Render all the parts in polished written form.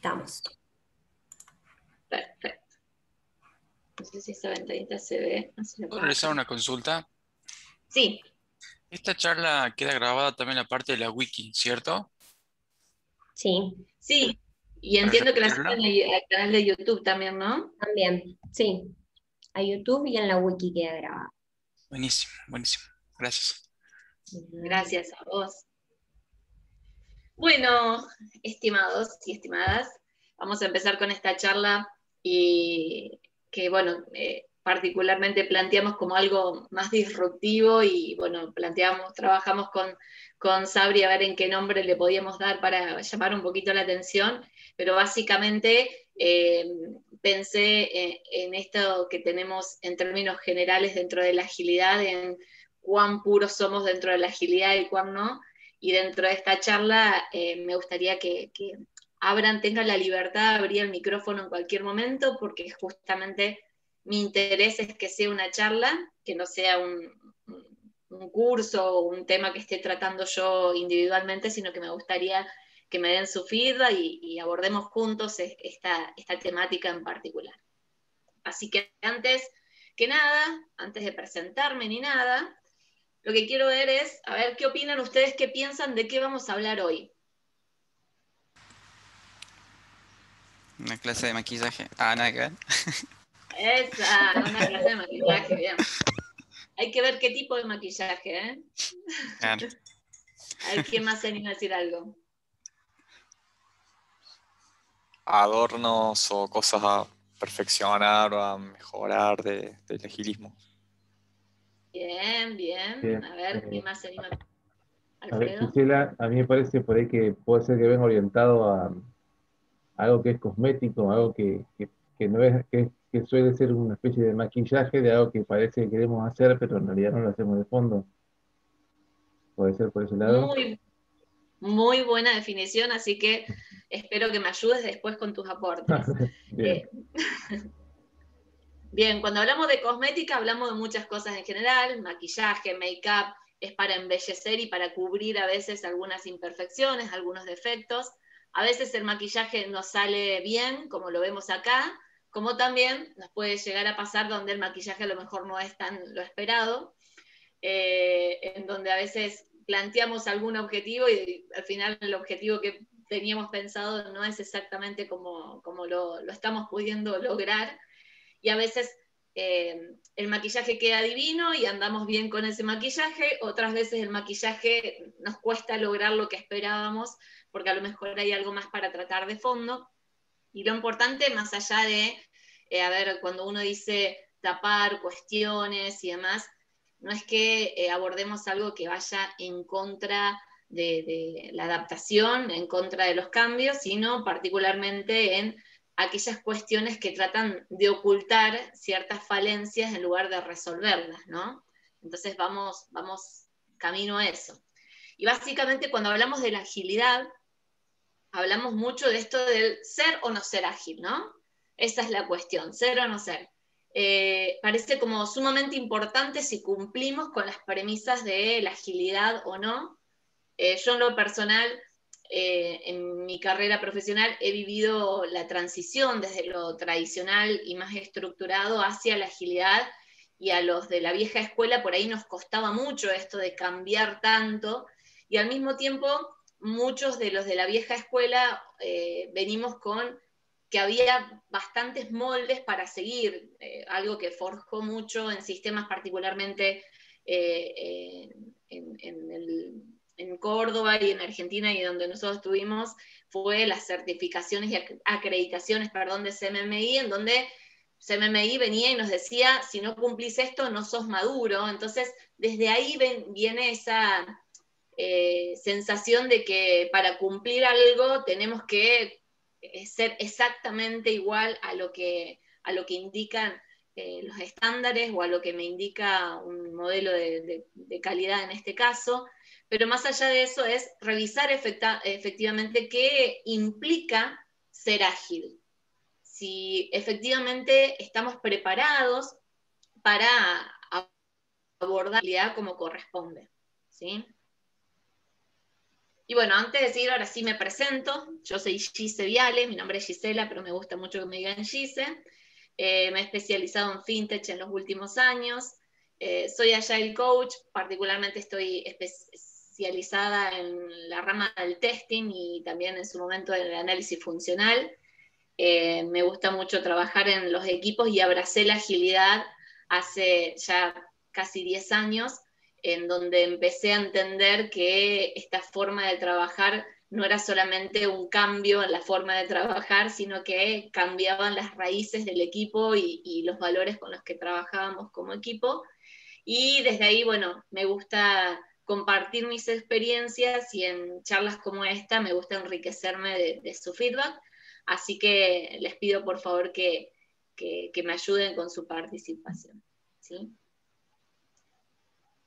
estamos. Perfecto. No sé si esa ventanita se ve. No sé si la ¿Puedo puedo realizar hacer. una consulta? Sí, Esta charla queda grabada también en la parte de la wiki, ¿cierto? Sí, sí. Y Para entiendo que la suben repetirla. al canal de YouTube también, ¿no? también, sí. A YouTube y en la wiki queda grabado. Buenísimo, buenísimo. Gracias. Gracias a vos. Bueno, estimados y estimadas, vamos a empezar con esta charla y que, bueno, particularmente planteamos como algo más disruptivo y, bueno, trabajamos con Sabri a ver en qué nombre le podíamos dar para llamar un poquito la atención, pero básicamente pensé en esto que tenemos en términos generales dentro de la agilidad, en cuán puros somos dentro de la agilidad y cuán no. Y dentro de esta charla me gustaría que tengan la libertad de abrir el micrófono en cualquier momento, porque justamente mi interés es que sea una charla, que no sea un curso o un tema que esté tratando yo individualmente, sino que me gustaría que me den su feedback y abordemos juntos esta temática en particular. Así que antes que nada, antes de presentarme ni nada, lo que quiero ver es, a ver, ¿qué opinan ustedes, qué piensan de qué vamos a hablar hoy? Una clase de maquillaje. Ah, nada que ver. Esa, una clase de maquillaje, bien. Hay que ver qué tipo de maquillaje, ¿eh? Claro. A ver quién más se anima a decir algo. Adornos o cosas a perfeccionar o a mejorar del agilismo. Bien, bien. Bien, A ver, ¿quién más se anima? a ver, Alfredo. Gisela, a mí me parece por ahí que puede ser que venga orientado a algo que es cosmético, algo que no es, que suele ser una especie de maquillaje de algo que parece que queremos hacer, pero en realidad no lo hacemos de fondo. Puede ser por ese lado. Muy, muy buena definición, así que espero que me ayudes después con tus aportes. Bien, Bien, cuando hablamos de cosmética hablamos de muchas cosas en general, maquillaje, make-up, es para embellecer y para cubrir a veces algunas imperfecciones, algunos defectos. A veces el maquillaje no sale bien, como lo vemos acá, como también nos puede llegar a pasar donde el maquillaje a lo mejor no es tan lo esperado, en donde a veces planteamos algún objetivo y al final el objetivo que teníamos pensado no es exactamente como lo estamos pudiendo lograr. Y a veces el maquillaje queda divino y andamos bien con ese maquillaje, otras veces el maquillaje nos cuesta lograr lo que esperábamos, porque a lo mejor hay algo más para tratar de fondo. Y lo importante, más allá de, a ver, cuando uno dice tapar cuestiones y demás, no es que abordemos algo que vaya en contra de la adaptación, en contra de los cambios, sino particularmente en aquellas cuestiones que tratan de ocultar ciertas falencias en lugar de resolverlas, ¿no? Entonces vamos camino a eso. Y básicamente cuando hablamos de la agilidad, hablamos mucho de esto del ser o no ser ágil, ¿no? Esa es la cuestión, ser o no ser. Parece como sumamente importante si cumplimos con las premisas de la agilidad o no. Yo en lo personal, en mi carrera profesional, he vivido la transición desde lo tradicional y más estructurado hacia la agilidad, y a los de la vieja escuela por ahí nos costaba mucho esto de cambiar tanto, y al mismo tiempo muchos de los de la vieja escuela venimos con que había bastantes moldes para seguir, algo que forjó mucho en sistemas particularmente en Córdoba y en Argentina y donde nosotros estuvimos, fue las certificaciones y acreditaciones, perdón, de CMMI, en donde CMMI venía y nos decía, si no cumplís esto, no sos maduro. Entonces, desde ahí viene esa sensación de que para cumplir algo tenemos que ser exactamente igual a lo que indican los estándares o a lo que me indica un modelo de calidad en este caso. Pero más allá de eso es revisar efectivamente qué implica ser ágil. Si efectivamente estamos preparados para abordar la habilidad como corresponde, ¿sí? Y bueno, antes de seguir, ahora sí me presento. Yo soy Gise Viale, mi nombre es Gisela, pero me gusta mucho que me digan Gise. Me he especializado en fintech en los últimos años. Soy Agile Coach, particularmente estoy especializada en la rama del testing y también en su momento en el análisis funcional. Me gusta mucho trabajar en los equipos y abracé la agilidad hace ya casi 10 años, en donde empecé a entender que esta forma de trabajar no era solamente un cambio en la forma de trabajar, sino que cambiaban las raíces del equipo y los valores con los que trabajábamos como equipo. Y desde ahí, bueno, me gusta compartir mis experiencias y en charlas como esta me gusta enriquecerme de su feedback. Así que les pido por favor que me ayuden con su participación. ¿Sí?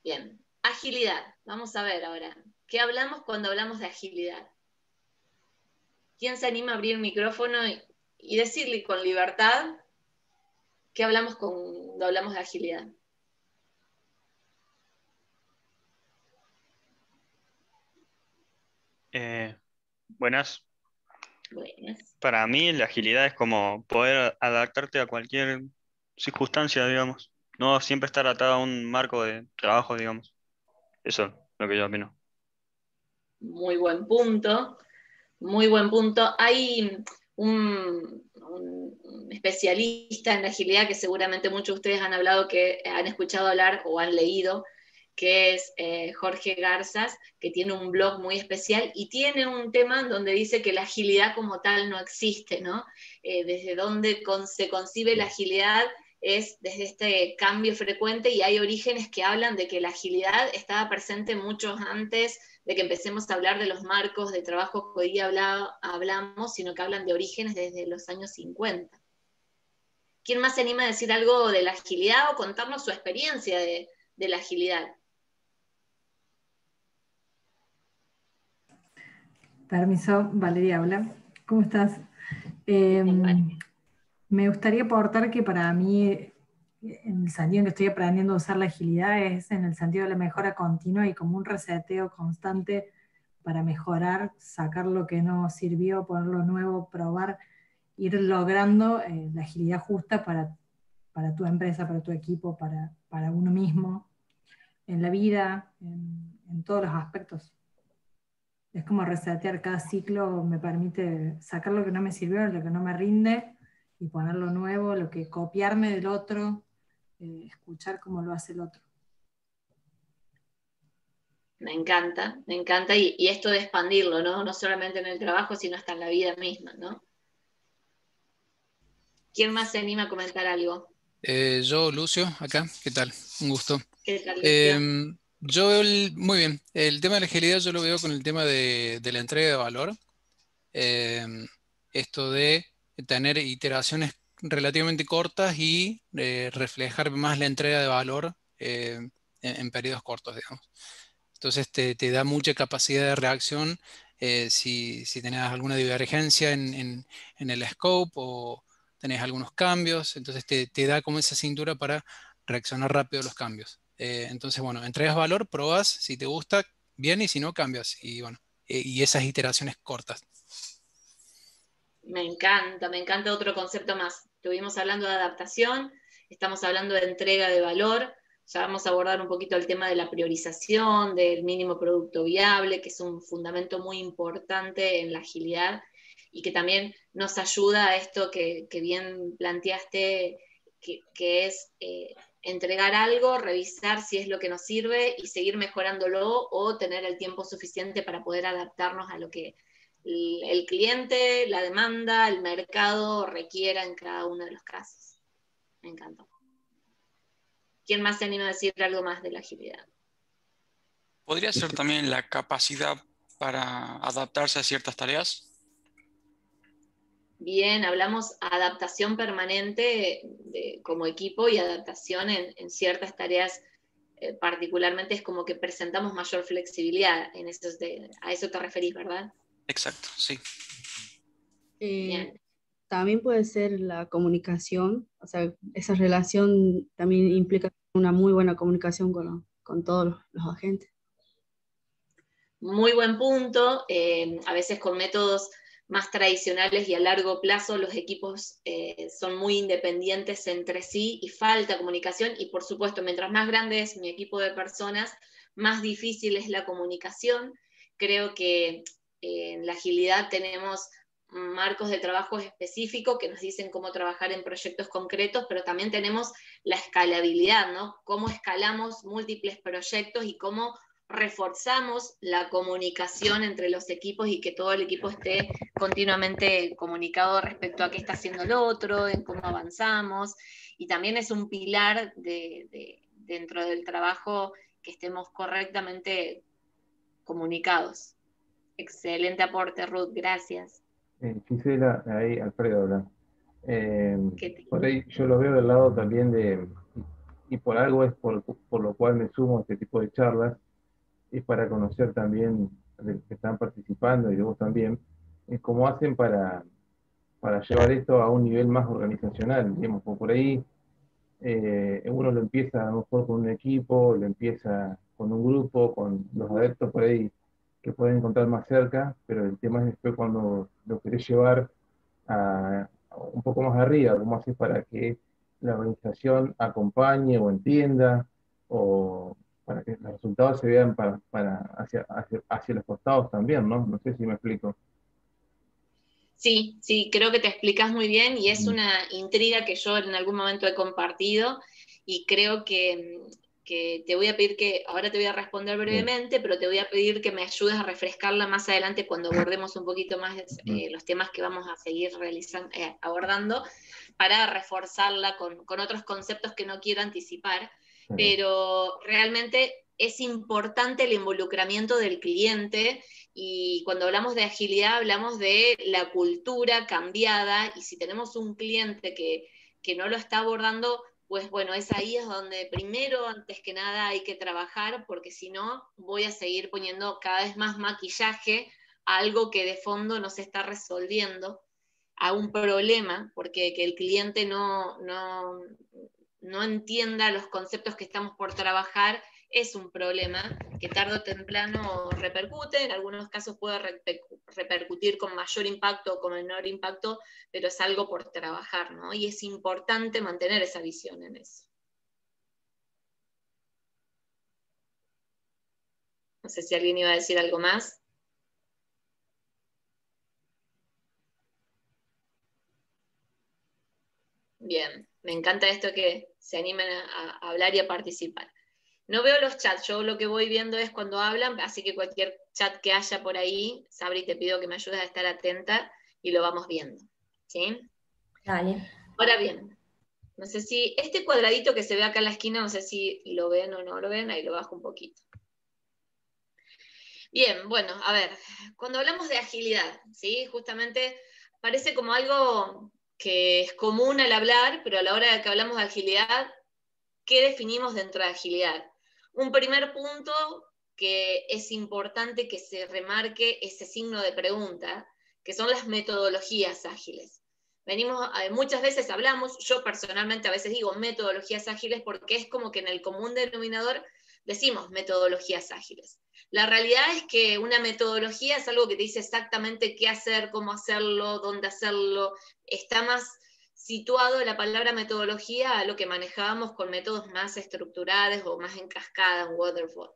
Bien, agilidad. Vamos a ver ahora. ¿Qué hablamos cuando hablamos de agilidad? ¿Quién se anima a abrir el micrófono y decirle con libertad qué hablamos cuando hablamos de agilidad? Buenas. Buenas. Para mí la agilidad es como poder adaptarte a cualquier circunstancia, digamos. No siempre estar atado a un marco de trabajo, digamos. Eso es lo que yo opino. Muy buen punto. Muy buen punto. Hay un especialista en la agilidad que seguramente muchos de ustedes han hablado, que han escuchado hablar o han leído, que es Jorge Garzas, que tiene un blog muy especial y tiene un tema donde dice que la agilidad como tal no existe, ¿no? Desde donde se concibe la agilidad es desde este cambio frecuente, y hay orígenes que hablan de que la agilidad estaba presente mucho antes de que empecemos a hablar de los marcos de trabajo que hoy día hablamos, sino que hablan de orígenes desde los años 50. ¿Quién más se anima a decir algo de la agilidad o contarnos su experiencia de la agilidad? Permiso, Valeria habla. ¿Cómo estás? Me gustaría aportar que para mí, en el sentido en que estoy aprendiendo a usar la agilidad, es en el sentido de la mejora continua y como un reseteo constante para mejorar, sacar lo que no sirvió, poner lo nuevo, probar, ir logrando la agilidad justa para tu empresa, para tu equipo, para uno mismo, en la vida, en todos los aspectos. Es como resetear cada ciclo, me permite sacar lo que no me sirvió, lo que no me rinde, y poner lo nuevo, lo que copiarme del otro, escuchar cómo lo hace el otro. Me encanta, y esto de expandirlo, ¿no? No solamente en el trabajo, sino hasta en la vida misma, ¿no? ¿Quién más se anima a comentar algo? Yo, Lucio, acá, ¿qué tal? Un gusto. ¿Qué tal, Lucio? Yo veo muy bien, el tema de la agilidad yo lo veo con el tema de la entrega de valor. Esto de tener iteraciones relativamente cortas y reflejar más la entrega de valor en periodos cortos, digamos. Entonces te da mucha capacidad de reacción si tenés alguna divergencia en el scope o tenés algunos cambios, entonces te da como esa cintura para reaccionar rápido a los cambios. Entonces, bueno, entregas valor, probas, si te gusta, bien, y si no, cambias. Y bueno, y esas iteraciones cortas. Me encanta otro concepto más. Estuvimos hablando de adaptación, estamos hablando de entrega de valor, ya vamos a abordar un poquito el tema de la priorización, del mínimo producto viable, que es un fundamento muy importante en la agilidad y que también nos ayuda a esto que bien planteaste, que es entregar algo, revisar si es lo que nos sirve y seguir mejorándolo, o tener el tiempo suficiente para poder adaptarnos a lo que el cliente, la demanda, el mercado requiera en cada uno de los casos. Me encantó. ¿Quién más se anima a decir algo más de la agilidad? ¿Podría ser también la capacidad para adaptarse a ciertas tareas? Bien, hablamos adaptación permanente como equipo y adaptación en ciertas tareas. Particularmente es como que presentamos mayor flexibilidad. A eso te referís, ¿verdad? Exacto, sí. Bien. También puede ser la comunicación, o sea, esa relación también implica una muy buena comunicación con todos los agentes. Muy buen punto. A veces con métodos más tradicionales y a largo plazo los equipos son muy independientes entre sí y falta comunicación, y por supuesto, mientras más grande es mi equipo de personas, más difícil es la comunicación. Creo que en la agilidad tenemos marcos de trabajo específicos que nos dicen cómo trabajar en proyectos concretos, pero también tenemos la escalabilidad, ¿no? Cómo escalamos múltiples proyectos y cómo reforzamos la comunicación entre los equipos y que todo el equipo esté continuamente comunicado respecto a qué está haciendo el otro, en cómo avanzamos, y también es un pilar dentro del trabajo que estemos correctamente comunicados. Excelente aporte, Ruth, gracias. Gisela, ahí Alfredo habla. ¿Qué te- Por ahí yo lo veo del lado también y por algo es por lo cual me sumo a este tipo de charlas, es para conocer también a los que están participando y de vos también, cómo hacen para llevar esto a un nivel más organizacional, digamos, por ahí uno lo empieza a lo mejor con un equipo, lo empieza con un grupo, con los adeptos por ahí que pueden encontrar más cerca, pero el tema es después cuando lo querés llevar a un poco más arriba, cómo haces para que la organización acompañe o entienda, o para que los resultados se vean hacia los costados también, ¿no? No sé si me explico. Sí, sí, creo que te explicas muy bien y es Mm. una intriga que yo en algún momento he compartido, y creo que te voy a pedir que, ahora te voy a responder brevemente, pero te voy a pedir que me ayudes a refrescarla más adelante cuando abordemos un poquito más los temas que vamos a seguir abordando, para reforzarla con otros conceptos que no quiero anticipar, pero realmente es importante el involucramiento del cliente. Y cuando hablamos de agilidad, hablamos de la cultura cambiada, y si tenemos un cliente que no lo está abordando, pues bueno, es ahí es donde primero, antes que nada, hay que trabajar, porque si no, voy a seguir poniendo cada vez más maquillaje a algo que de fondo no se está resolviendo, a un problema, porque que el cliente no entienda los conceptos que estamos por trabajar es un problema que tarde o temprano repercute, en algunos casos puede repercutir con mayor impacto o con menor impacto, pero es algo por trabajar, ¿no? Y es importante mantener esa visión en eso. No sé si alguien iba a decir algo más. Bien, me encanta esto que se animen a hablar y a participar. No veo los chats, yo lo que voy viendo es cuando hablan, así que cualquier chat que haya por ahí, Sabri, te pido que me ayudes a estar atenta y lo vamos viendo, ¿sí? Dale. Ahora bien, no sé si este cuadradito que se ve acá en la esquina, no sé si lo ven o no lo ven, ahí lo bajo un poquito. Bien, bueno, a ver, cuando hablamos de agilidad, ¿sí? Justamente parece como algo que es común al hablar, pero a la hora de que hablamos de agilidad, ¿qué definimos dentro de agilidad? Un primer punto que es importante que se remarque ese signo de pregunta, que son las metodologías ágiles. Muchas veces hablamos, yo personalmente a veces digo metodologías ágiles porque es como que en el común denominador decimos metodologías ágiles. La realidad es que una metodología es algo que te dice exactamente qué hacer, cómo hacerlo, dónde hacerlo, está más situado la palabra metodología a lo que manejábamos con métodos más estructurados o más en cascada, en waterfall.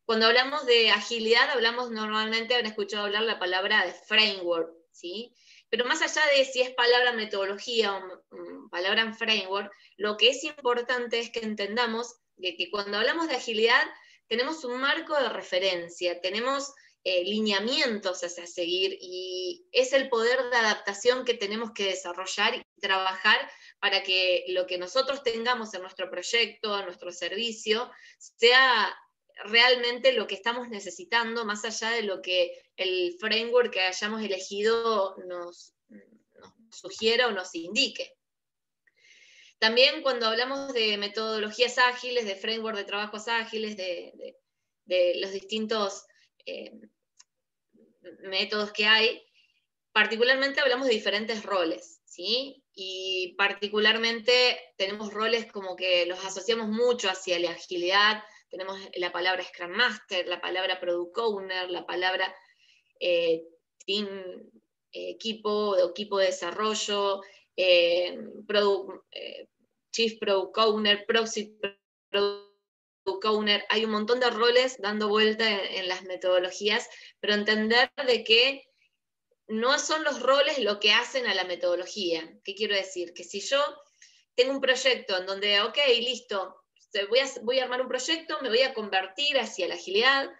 Cuando hablamos de agilidad, hablamos normalmente, han escuchado hablar la palabra de framework, ¿sí? Pero más allá de si es palabra metodología o palabra en framework, lo que es importante es que entendamos que cuando hablamos de agilidad tenemos un marco de referencia, tenemos lineamientos a seguir, y es el poder de adaptación que tenemos que desarrollar y trabajar para que lo que nosotros tengamos en nuestro proyecto, en nuestro servicio, sea realmente lo que estamos necesitando, más allá de lo que el framework que hayamos elegido nos sugiera o nos indique. También cuando hablamos de metodologías ágiles, de framework de trabajos ágiles, de los distintos métodos que hay, particularmente hablamos de diferentes roles, ¿sí? Y particularmente tenemos roles como que los asociamos mucho hacia la agilidad, tenemos la palabra Scrum Master, la palabra Product Owner, la palabra Team, equipo de desarrollo, Chief Product Owner, Proxy Product Owner. Hay un montón de roles dando vuelta en las metodologías, pero entender de que no son los roles lo que hacen a la metodología. ¿Qué quiero decir? Que si yo tengo un proyecto en donde, ok, listo, voy a armar un proyecto, me voy a convertir hacia la agilidad,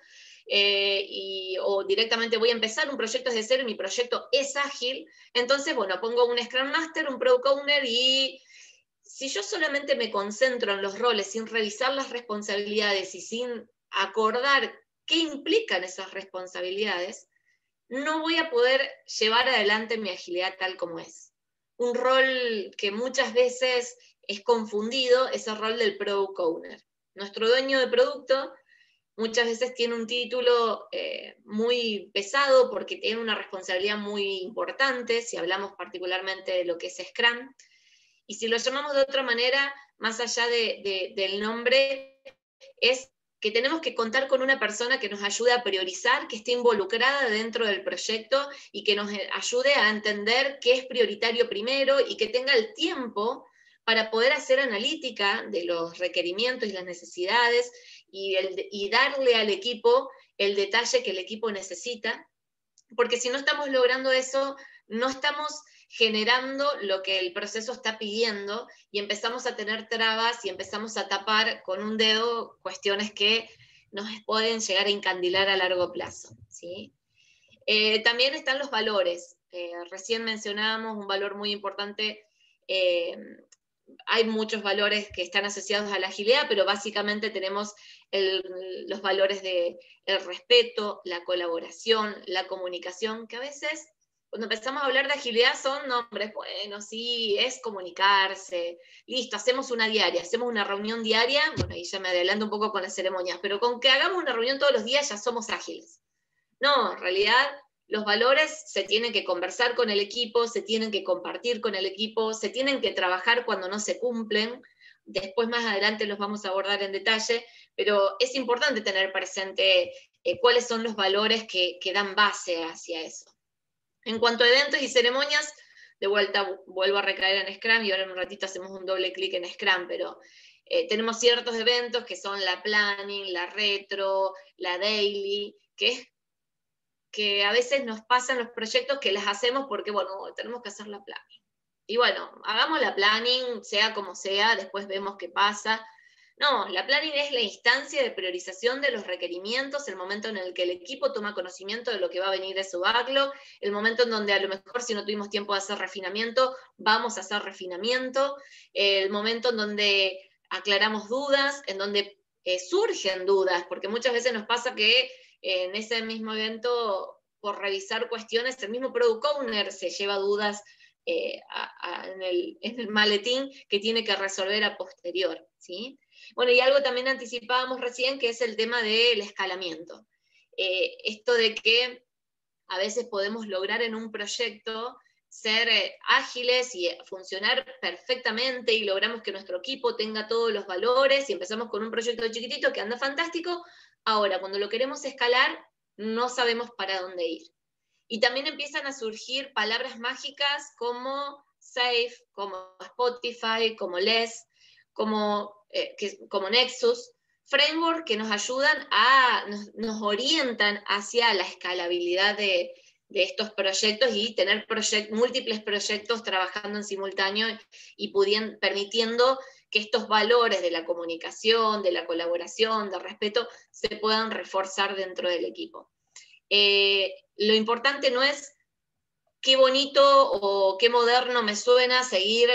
o directamente voy a empezar un proyecto desde cero y mi proyecto es ágil, entonces, bueno, pongo un Scrum Master, un Product Owner, y si yo solamente me concentro en los roles sin revisar las responsabilidades y sin acordar qué implican esas responsabilidades, no voy a poder llevar adelante mi agilidad tal como es. Un rol que muchas veces es confundido es el rol del Product Owner. Nuestro dueño de producto muchas veces tiene un título muy pesado porque tiene una responsabilidad muy importante, si hablamos particularmente de lo que es Scrum, y si lo llamamos de otra manera, más allá del nombre, es que tenemos que contar con una persona que nos ayude a priorizar, que esté involucrada dentro del proyecto y que nos ayude a entender qué es prioritario primero y que tenga el tiempo para poder hacer analítica de los requerimientos y las necesidades y darle al equipo el detalle que el equipo necesita, porque si no estamos logrando eso, no estamos generando lo que el proceso está pidiendo y empezamos a tener trabas y empezamos a tapar con un dedo cuestiones que nos pueden llegar a encandilar a largo plazo, ¿sí? También están los valores. Recién mencionábamos un valor muy importante. Hay muchos valores que están asociados a la agilidad, pero básicamente tenemos los valores del respeto, la colaboración, la comunicación, que a veces cuando empezamos a hablar de agilidad son nombres, bueno, sí, es comunicarse, listo, hacemos una diaria, hacemos una reunión diaria, bueno, ahí ya me adelanto un poco con las ceremonias, pero con que hagamos una reunión todos los días ya somos ágiles. No, en realidad los valores se tienen que conversar con el equipo, se tienen que compartir con el equipo, se tienen que trabajar cuando no se cumplen, después más adelante los vamos a abordar en detalle, pero es importante tener presente cuáles son los valores que dan base hacia eso. En cuanto a eventos y ceremonias, de vuelta vuelvo a recaer en Scrum y ahora en un ratito hacemos un doble clic en Scrum, pero tenemos ciertos eventos que son la planning, la retro, la daily, que a veces nos pasan los proyectos que las hacemos porque, bueno, tenemos que hacer la planning. Y bueno, hagamos la planning, sea como sea, después vemos qué pasa. No, la planning es la instancia de priorización de los requerimientos, el momento en el que el equipo toma conocimiento de lo que va a venir de su backlog, el momento en donde a lo mejor si no tuvimos tiempo de hacer refinamiento, vamos a hacer refinamiento, el momento en donde aclaramos dudas, en donde surgen dudas, porque muchas veces nos pasa que en ese mismo evento, por revisar cuestiones, el mismo Product Owner se lleva dudas en el maletín que tiene que resolver a posterior, ¿sí? Bueno, y algo también anticipábamos recién, que es el tema del escalamiento. Esto de que a veces podemos lograr en un proyecto ser ágiles y funcionar perfectamente y logramos que nuestro equipo tenga todos los valores y empezamos con un proyecto chiquitito que anda fantástico. Ahora, cuando lo queremos escalar, no sabemos para dónde ir. Y también empiezan a surgir palabras mágicas como Safe, como Spotify, como Less, como Nexus, framework que nos ayudan nos orientan hacia la escalabilidad de estos proyectos y tener múltiples proyectos trabajando en simultáneo y permitiendo que estos valores de la comunicación, de la colaboración, del respeto, se puedan reforzar dentro del equipo. Lo importante no es qué bonito o qué moderno me suena seguir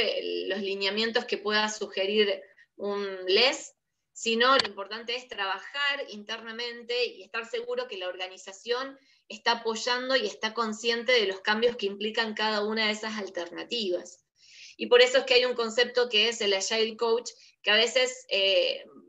los lineamientos que pueda sugerir un LES, sino lo importante es trabajar internamente y estar seguro que la organización está apoyando y está consciente de los cambios que implican cada una de esas alternativas. Y por eso es que hay un concepto que es el Agile Coach, que a veces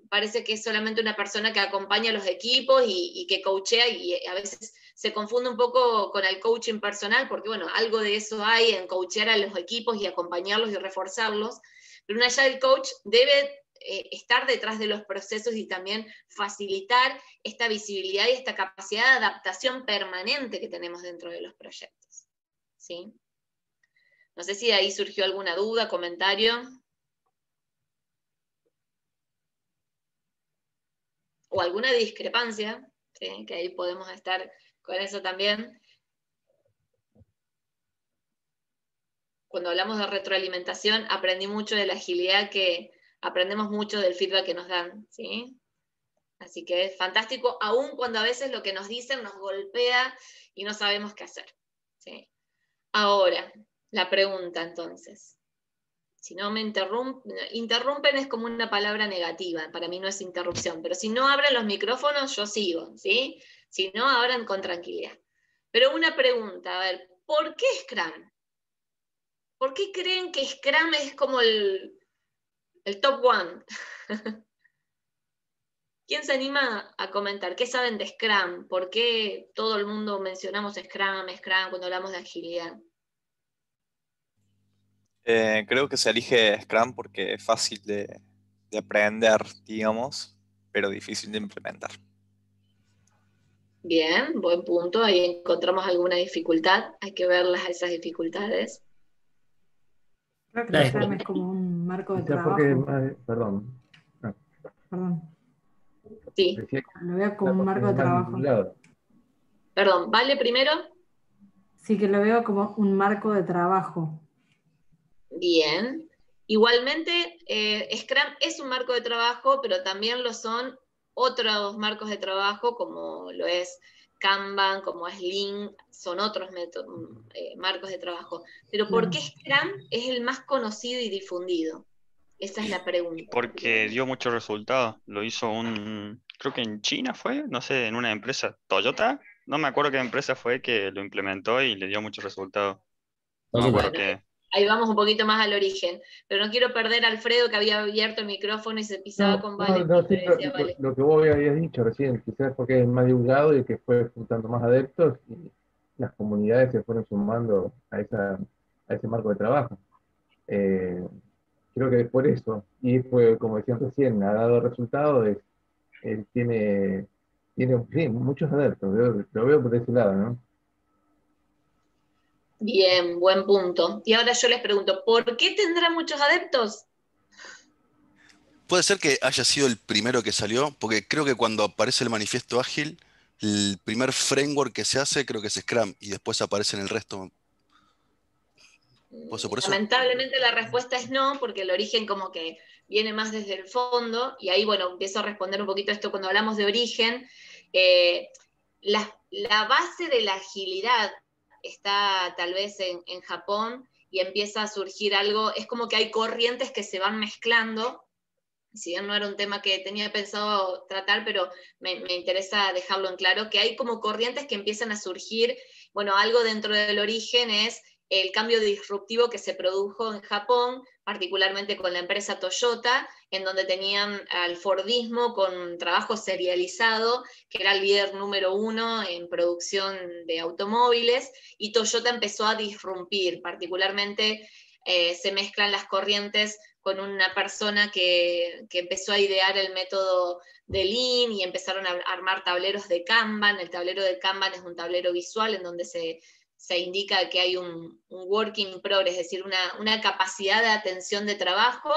parece que es solamente una persona que acompaña a los equipos y que coachea, y a veces se confunde un poco con el coaching personal, porque bueno, algo de eso hay en coachear a los equipos y acompañarlos y reforzarlos, pero un Agile Coach debe estar detrás de los procesos y también facilitar esta visibilidad y esta capacidad de adaptación permanente que tenemos dentro de los proyectos. ¿Sí? No sé si de ahí surgió alguna duda, comentario. O alguna discrepancia, ¿sí? Que ahí podemos estar con eso también. Cuando hablamos de retroalimentación, aprendí mucho de la agilidad, que aprendemos mucho del feedback que nos dan, ¿sí? Así que es fantástico, aun cuando a veces lo que nos dicen nos golpea y no sabemos qué hacer, ¿sí? Ahora, la pregunta entonces. Si no me interrumpen es como una palabra negativa, para mí no es interrupción, pero si no abren los micrófonos, yo sigo, ¿sí? Si no, abran con tranquilidad. Pero una pregunta, a ver, ¿por qué Scrum? ¿Por qué creen que Scrum es como el top one? ¿Quién se anima a comentar? ¿Qué saben de Scrum? ¿Por qué todo el mundo mencionamos Scrum cuando hablamos de agilidad? Creo que se elige Scrum porque es fácil de aprender, digamos, pero difícil de implementar. Bien, buen punto. Ahí encontramos alguna dificultad. Hay que verlas esas dificultades. Creo que el Scrum es como un marco de trabajo. Perdón. Perdón. Sí. Lo veo como un marco de trabajo. Perdón, ¿vale primero? Sí, que lo veo como un marco de trabajo. Bien. Igualmente, Scrum es un marco de trabajo, pero también lo son otros marcos de trabajo, como lo es Kanban, como es Lean, son otros marcos de trabajo. Pero ¿por qué Scrum es el más conocido y difundido? Esa es la pregunta. Porque dio muchos resultados. Lo hizo creo que en China fue, no sé, en una empresa, Toyota. No me acuerdo qué empresa fue que lo implementó y le dio muchos resultados. No me acuerdo qué. Ahí vamos un poquito más al origen, pero no quiero perder a Alfredo, que había abierto el micrófono y se pisaba con Vale. Sí, lo que vos habías dicho recién, quizás porque es más de un lado y que fue juntando más adeptos y las comunidades se fueron sumando a ese marco de trabajo. Creo que es por eso, y fue, como decían recién, ha dado resultados, tiene sí, muchos adeptos, lo veo por ese lado, ¿no? Bien, buen punto. Y ahora yo les pregunto, ¿por qué tendrá muchos adeptos? Puede ser que haya sido el primero que salió, porque creo que cuando aparece el manifiesto ágil, el primer framework que se hace creo que es Scrum, y después aparecen el resto. ¿Puede ser por eso? Lamentablemente la respuesta es no, porque el origen como que viene más desde el fondo, y ahí, bueno, empiezo a responder un poquito esto cuando hablamos de origen. La base de la agilidad está tal vez en Japón, y empieza a surgir algo, es como que hay corrientes que se van mezclando, si bien no era un tema que tenía pensado tratar, pero me interesa dejarlo en claro, que hay como corrientes que empiezan a surgir. Bueno, algo dentro del origen es el cambio disruptivo que se produjo en Japón, particularmente con la empresa Toyota, en donde tenían al Fordismo con trabajo serializado, que era el líder número 1 en producción de automóviles, y Toyota empezó a disrumpir, particularmente se mezclan las corrientes con una persona que empezó a idear el método de Lean y empezaron a armar tableros de Kanban. El tablero de Kanban es un tablero visual en donde se indica que hay un work in progress, es decir, una capacidad de atención de trabajo,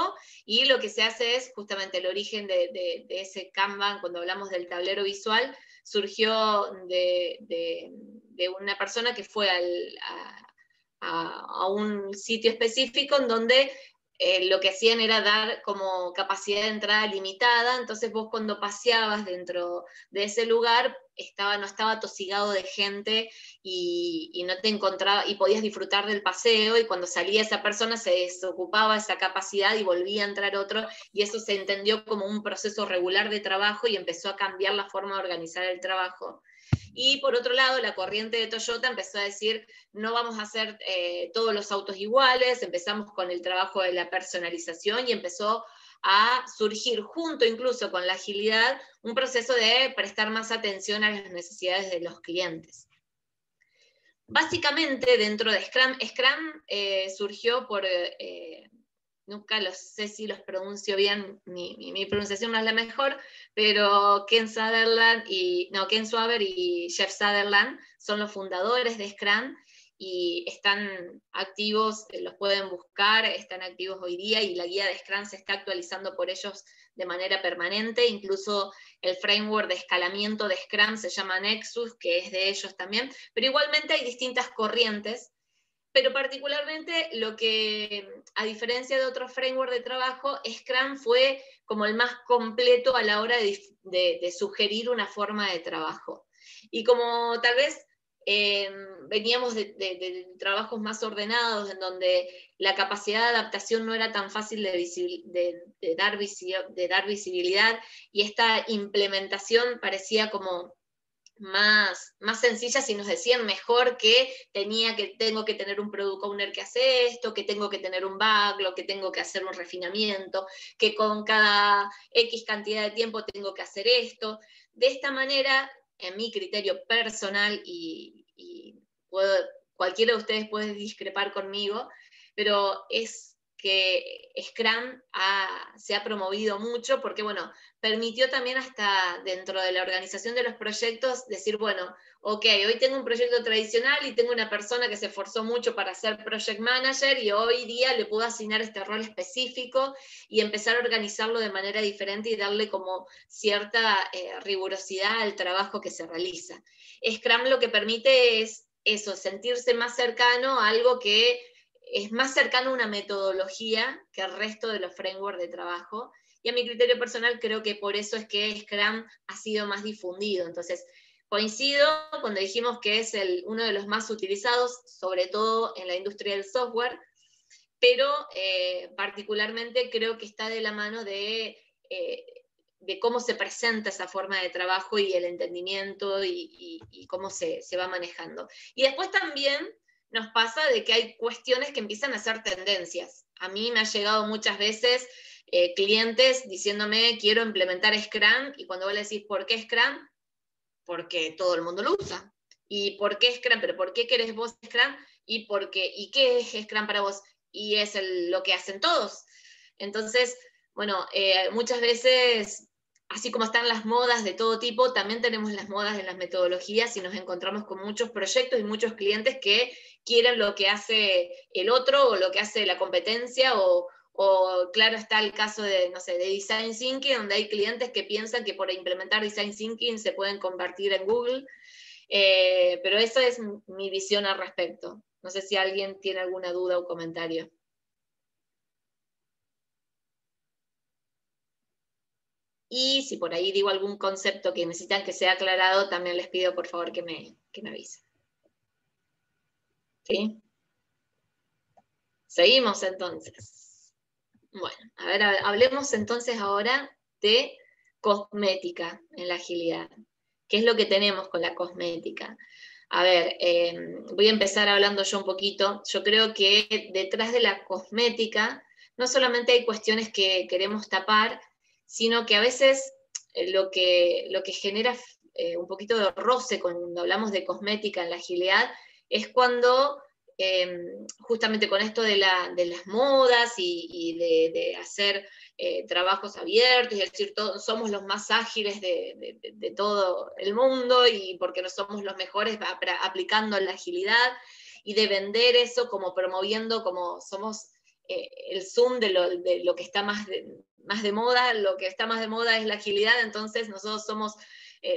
y lo que se hace es justamente el origen de ese Kanban, cuando hablamos del tablero visual, surgió de una persona que fue a un sitio específico en donde lo que hacían era dar como capacidad de entrada limitada, entonces vos cuando paseabas dentro de ese lugar no estaba tosigado de gente y no te encontraba, y podías disfrutar del paseo, y cuando salía esa persona se desocupaba esa capacidad y volvía a entrar otro, y eso se entendió como un proceso regular de trabajo y empezó a cambiar la forma de organizar el trabajo. Y por otro lado, la corriente de Toyota empezó a decir, no vamos a hacer todos los autos iguales, empezamos con el trabajo de la personalización y empezó a surgir, junto incluso con la agilidad, un proceso de prestar más atención a las necesidades de los clientes. Básicamente, dentro de Scrum surgió por nunca sé si los pronuncio bien, mi pronunciación no es la mejor, pero Ken Swaber y Jeff Sutherland son los fundadores de Scrum y están activos, los pueden buscar, están activos hoy día y la guía de Scrum se está actualizando por ellos de manera permanente, incluso el framework de escalamiento de Scrum se llama Nexus, que es de ellos también, pero igualmente hay distintas corrientes, pero particularmente lo que, a diferencia de otros frameworks de trabajo, Scrum fue como el más completo a la hora de sugerir una forma de trabajo. Y como tal vez veníamos de trabajos más ordenados, en donde la capacidad de adaptación no era tan fácil de dar visibilidad, y esta implementación parecía como más sencilla si nos decían mejor que tengo que tener un product owner que hace esto, que tengo que tener un backlog, que tengo que hacer un refinamiento, que con cada X cantidad de tiempo tengo que hacer esto. De esta manera, en mi criterio personal, y cualquiera de ustedes puede discrepar conmigo, pero es que Scrum se ha promovido mucho porque, bueno, permitió también hasta dentro de la organización de los proyectos decir, bueno, ok, hoy tengo un proyecto tradicional y tengo una persona que se esforzó mucho para ser project manager y hoy día le puedo asignar este rol específico y empezar a organizarlo de manera diferente y darle como cierta rigurosidad al trabajo que se realiza. Scrum lo que permite es eso, sentirse más cercano a algo que es más cercano a una metodología que el resto de los frameworks de trabajo, y a mi criterio personal creo que por eso es que Scrum ha sido más difundido. Entonces, coincido cuando dijimos que es uno de los más utilizados, sobre todo en la industria del software, pero particularmente creo que está de la mano de cómo se presenta esa forma de trabajo y el entendimiento y cómo se va manejando. Y después también nos pasa de que hay cuestiones que empiezan a ser tendencias. A mí me ha llegado muchas veces clientes diciéndome, quiero implementar Scrum, y cuando vos le decís, ¿por qué Scrum? Porque todo el mundo lo usa. ¿Y por qué Scrum? ¿Pero por qué querés vos Scrum? ¿Y qué es Scrum para vos? Y es lo que hacen todos. Entonces, bueno, muchas veces, así como están las modas de todo tipo, también tenemos las modas en las metodologías y nos encontramos con muchos proyectos y muchos clientes que quieren lo que hace el otro o lo que hace la competencia, o claro está el caso de, no sé, de Design Thinking, donde hay clientes que piensan que por implementar Design Thinking se pueden convertir en Google, pero esa es mi visión al respecto. No sé si alguien tiene alguna duda o comentario. Y si por ahí digo algún concepto que necesitan que sea aclarado, también les pido por favor que me avisen. ¿Sí? Seguimos entonces. Bueno, a ver, hablemos entonces ahora de cosmética en la agilidad. ¿Qué es lo que tenemos con la cosmética? A ver, voy a empezar hablando yo un poquito. Yo creo que detrás de la cosmética no solamente hay cuestiones que queremos tapar, sino que a veces lo que genera un poquito de roce cuando hablamos de cosmética en la agilidad es cuando justamente con esto de las modas y de hacer trabajos abiertos, es decir, somos los más ágiles de todo el mundo y porque no somos los mejores aplicando la agilidad, y de vender eso como promoviendo como somos el Zoom de lo que está más de moda. Lo que está más de moda es la agilidad, entonces nosotros somos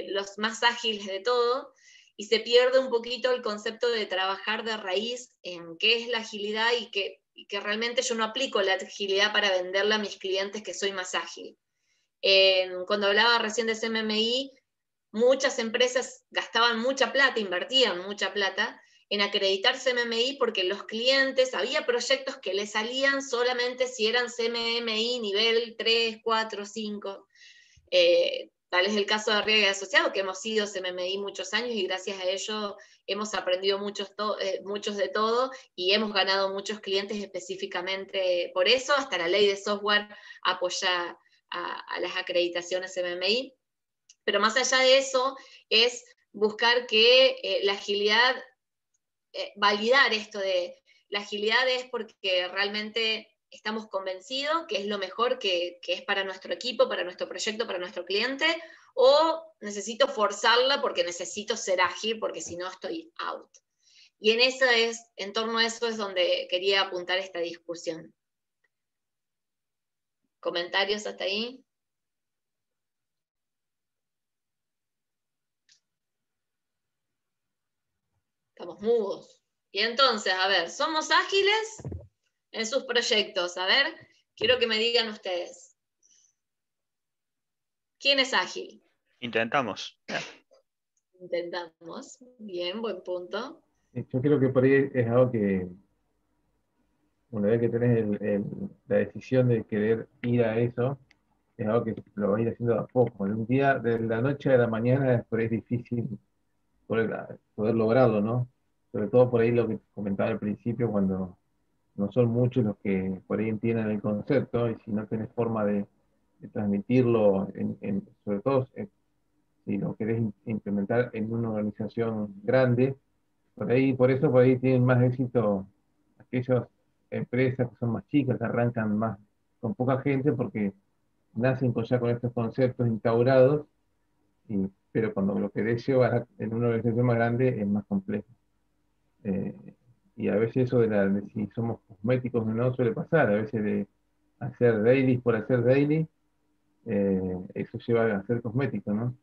los más ágiles de todo, y se pierde un poquito el concepto de trabajar de raíz en qué es la agilidad y que realmente yo no aplico la agilidad para venderle a mis clientes que soy más ágil. Cuando hablaba recién de CMMI, muchas empresas gastaban mucha plata, invertían mucha plata en acreditar CMMI porque los clientes, había proyectos que les salían solamente si eran CMMI nivel 3, 4, 5. Tal es el caso de Arriaga y Asociados, que hemos sido CMMI muchos años y gracias a ello hemos aprendido muchos de todo y hemos ganado muchos clientes específicamente por eso. Hasta la ley de software apoya a las acreditaciones CMMI. Pero más allá de eso es buscar que la agilidad, validar esto de la agilidad es porque realmente estamos convencidos que es lo mejor que es para nuestro equipo, para nuestro proyecto, para nuestro cliente, o necesito forzarla porque necesito ser ágil, porque si no estoy out. Y en torno a eso es donde quería apuntar esta discusión. ¿Comentarios hasta ahí? Estamos mudos. Y entonces, a ver, ¿somos ágiles en sus proyectos? A ver, quiero que me digan ustedes. ¿Quién es ágil? Intentamos. Intentamos. Bien, buen punto. Yo creo que por ahí es algo que, una vez que tenés la decisión de querer ir a eso, es algo que lo vas a ir haciendo a poco. De un día, de la noche a la mañana, por ahí es difícil poder lograrlo, ¿no? Sobre todo por ahí lo que comentaba al principio, cuando no son muchos los que por ahí entienden el concepto, y si no tenés forma de transmitirlo, sobre todo si lo querés implementar en una organización grande, por eso por ahí tienen más éxito aquellas empresas que son más chicas, que arrancan más con poca gente, porque nacen ya con estos conceptos instaurados, pero cuando lo querés llevar en una organización más grande es más complejo. Eh, y a veces eso de si somos cosméticos o no suele pasar, a veces de hacer daily por hacer daily, eso lleva a ser cosmético, ¿no?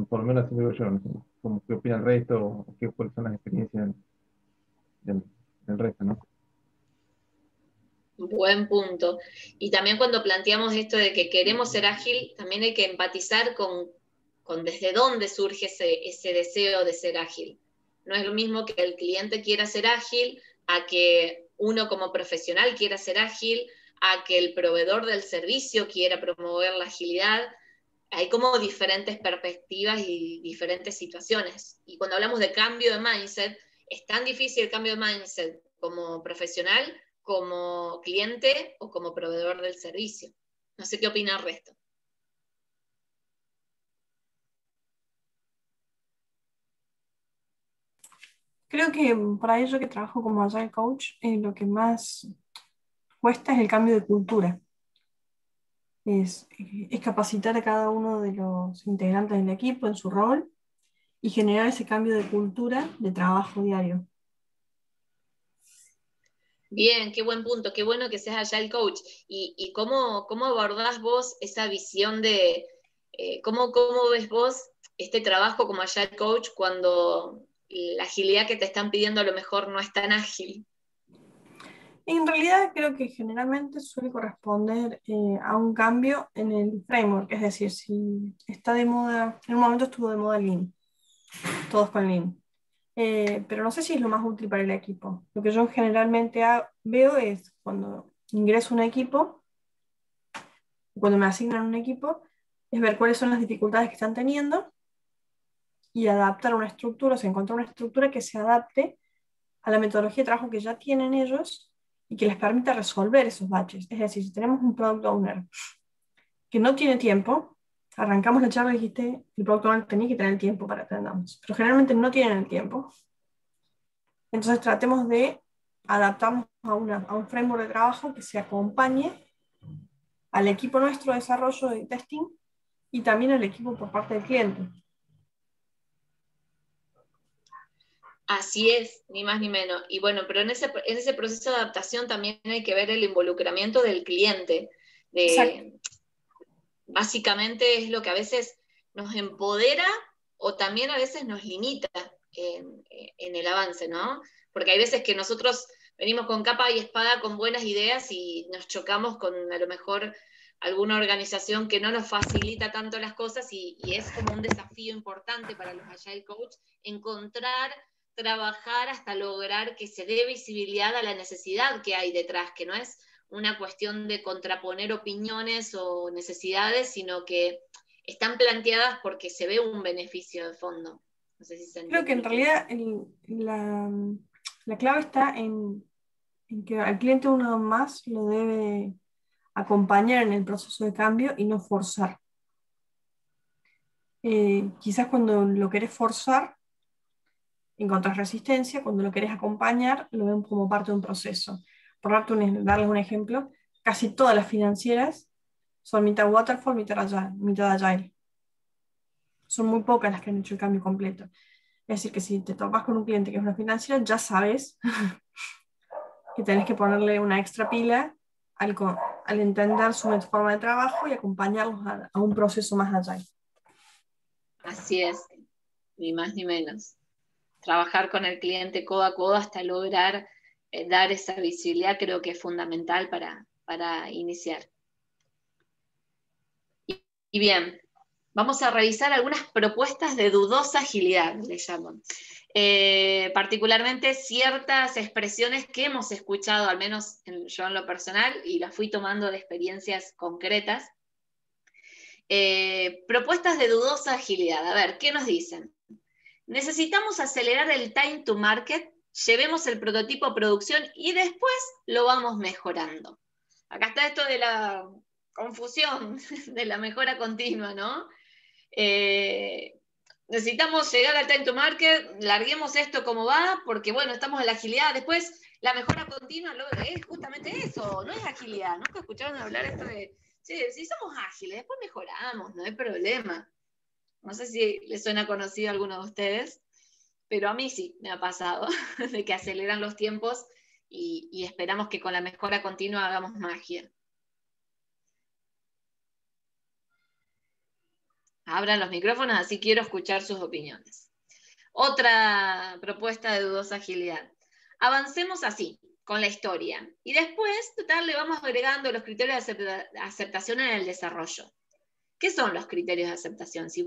Por lo menos así lo digo yo, no sé cómo qué opina el resto, o cuáles son las experiencias del resto, ¿no? Buen punto. Y también cuando planteamos esto de que queremos ser ágil, también hay que empatizar con desde dónde surge ese deseo de ser ágil. No es lo mismo que el cliente quiera ser ágil, a que uno como profesional quiera ser ágil, a que el proveedor del servicio quiera promover la agilidad. Hay como diferentes perspectivas y diferentes situaciones. Y cuando hablamos de cambio de mindset, es tan difícil el cambio de mindset como profesional, como cliente o como proveedor del servicio. No sé qué opina el resto. Creo que para ello que trabajo como Agile Coach, lo que más cuesta es el cambio de cultura. Es capacitar a cada uno de los integrantes del equipo en su rol y generar ese cambio de cultura de trabajo diario. Bien, qué buen punto, qué bueno que seas Agile Coach. ¿Y cómo abordás vos esa visión de, cómo ves vos este trabajo como Agile Coach cuando la agilidad que te están pidiendo a lo mejor no es tan ágil? En realidad creo que generalmente suele corresponder a un cambio en el framework, es decir, si está de moda, en un momento estuvo de moda Lean, todos con Lean. Pero no sé si es lo más útil para el equipo. Lo que yo generalmente veo es cuando ingreso a un equipo, cuando me asignan un equipo, es ver cuáles son las dificultades que están teniendo y adaptar una estructura, o sea, encontrar una estructura que se adapte a la metodología de trabajo que ya tienen ellos y que les permita resolver esos baches. Es decir, si tenemos un product owner que no tiene tiempo, arrancamos la charla y dijiste, el product owner tenía que tener el tiempo para atendernos, pero generalmente no tienen el tiempo. Entonces tratemos de adaptarnos a un framework de trabajo que se acompañe al equipo nuestro de desarrollo y testing y también al equipo por parte del cliente. Así es, ni más ni menos. Y bueno, pero en ese proceso de adaptación también hay que ver el involucramiento del cliente. Básicamente es lo que a veces nos empodera o también a veces nos limita en el avance, ¿no? Porque hay veces que nosotros venimos con capa y espada con buenas ideas y nos chocamos con a lo mejor alguna organización que no nos facilita tanto las cosas y es como un desafío importante para los Agile Coach encontrar, trabajar hasta lograr que se dé visibilidad a la necesidad que hay detrás, que no es una cuestión de contraponer opiniones o necesidades, sino que están planteadas porque se ve un beneficio de fondo. No sé si se entiende. Creo que en realidad la clave está en que al cliente uno más lo debe acompañar en el proceso de cambio y no forzar. Quizás cuando lo querés forzar, encontrás resistencia, cuando lo querés acompañar, lo ven como parte de un proceso. darles un ejemplo, casi todas las financieras son mitad waterfall, mitad agile. Son muy pocas las que han hecho el cambio completo. Es decir, que si te topas con un cliente que es una financiera, ya sabes que tenés que ponerle una extra pila al entender su forma de trabajo y acompañarlos a un proceso más agile. Así es, ni más ni menos. Trabajar con el cliente codo a codo hasta lograr dar esa visibilidad creo que es fundamental para iniciar. Y bien, vamos a revisar algunas propuestas de dudosa agilidad, le llaman. Particularmente ciertas expresiones que hemos escuchado, al menos yo en lo personal, y las fui tomando de experiencias concretas. Propuestas de dudosa agilidad. A ver, ¿qué nos dicen? Necesitamos acelerar el time to market, llevemos el prototipo a producción y después lo vamos mejorando. Acá está esto de la confusión, de la mejora continua, ¿no? Necesitamos llegar al time to market, larguemos esto como va, porque bueno, estamos en la agilidad, después la mejora continua es justamente eso, no es agilidad, ¿no? ¿Escucharon hablar esto de, si somos ágiles, después mejoramos, no hay problema? No sé si les suena conocido a alguno de ustedes, pero a mí sí me ha pasado, de que aceleran los tiempos y esperamos que con la mejora continua hagamos magia. Abran los micrófonos, así quiero escuchar sus opiniones. Otra propuesta de dudosa agilidad. Avancemos así, con la historia. Y después, total, le vamos agregando los criterios de aceptación en el desarrollo. ¿Qué son los criterios de aceptación? Si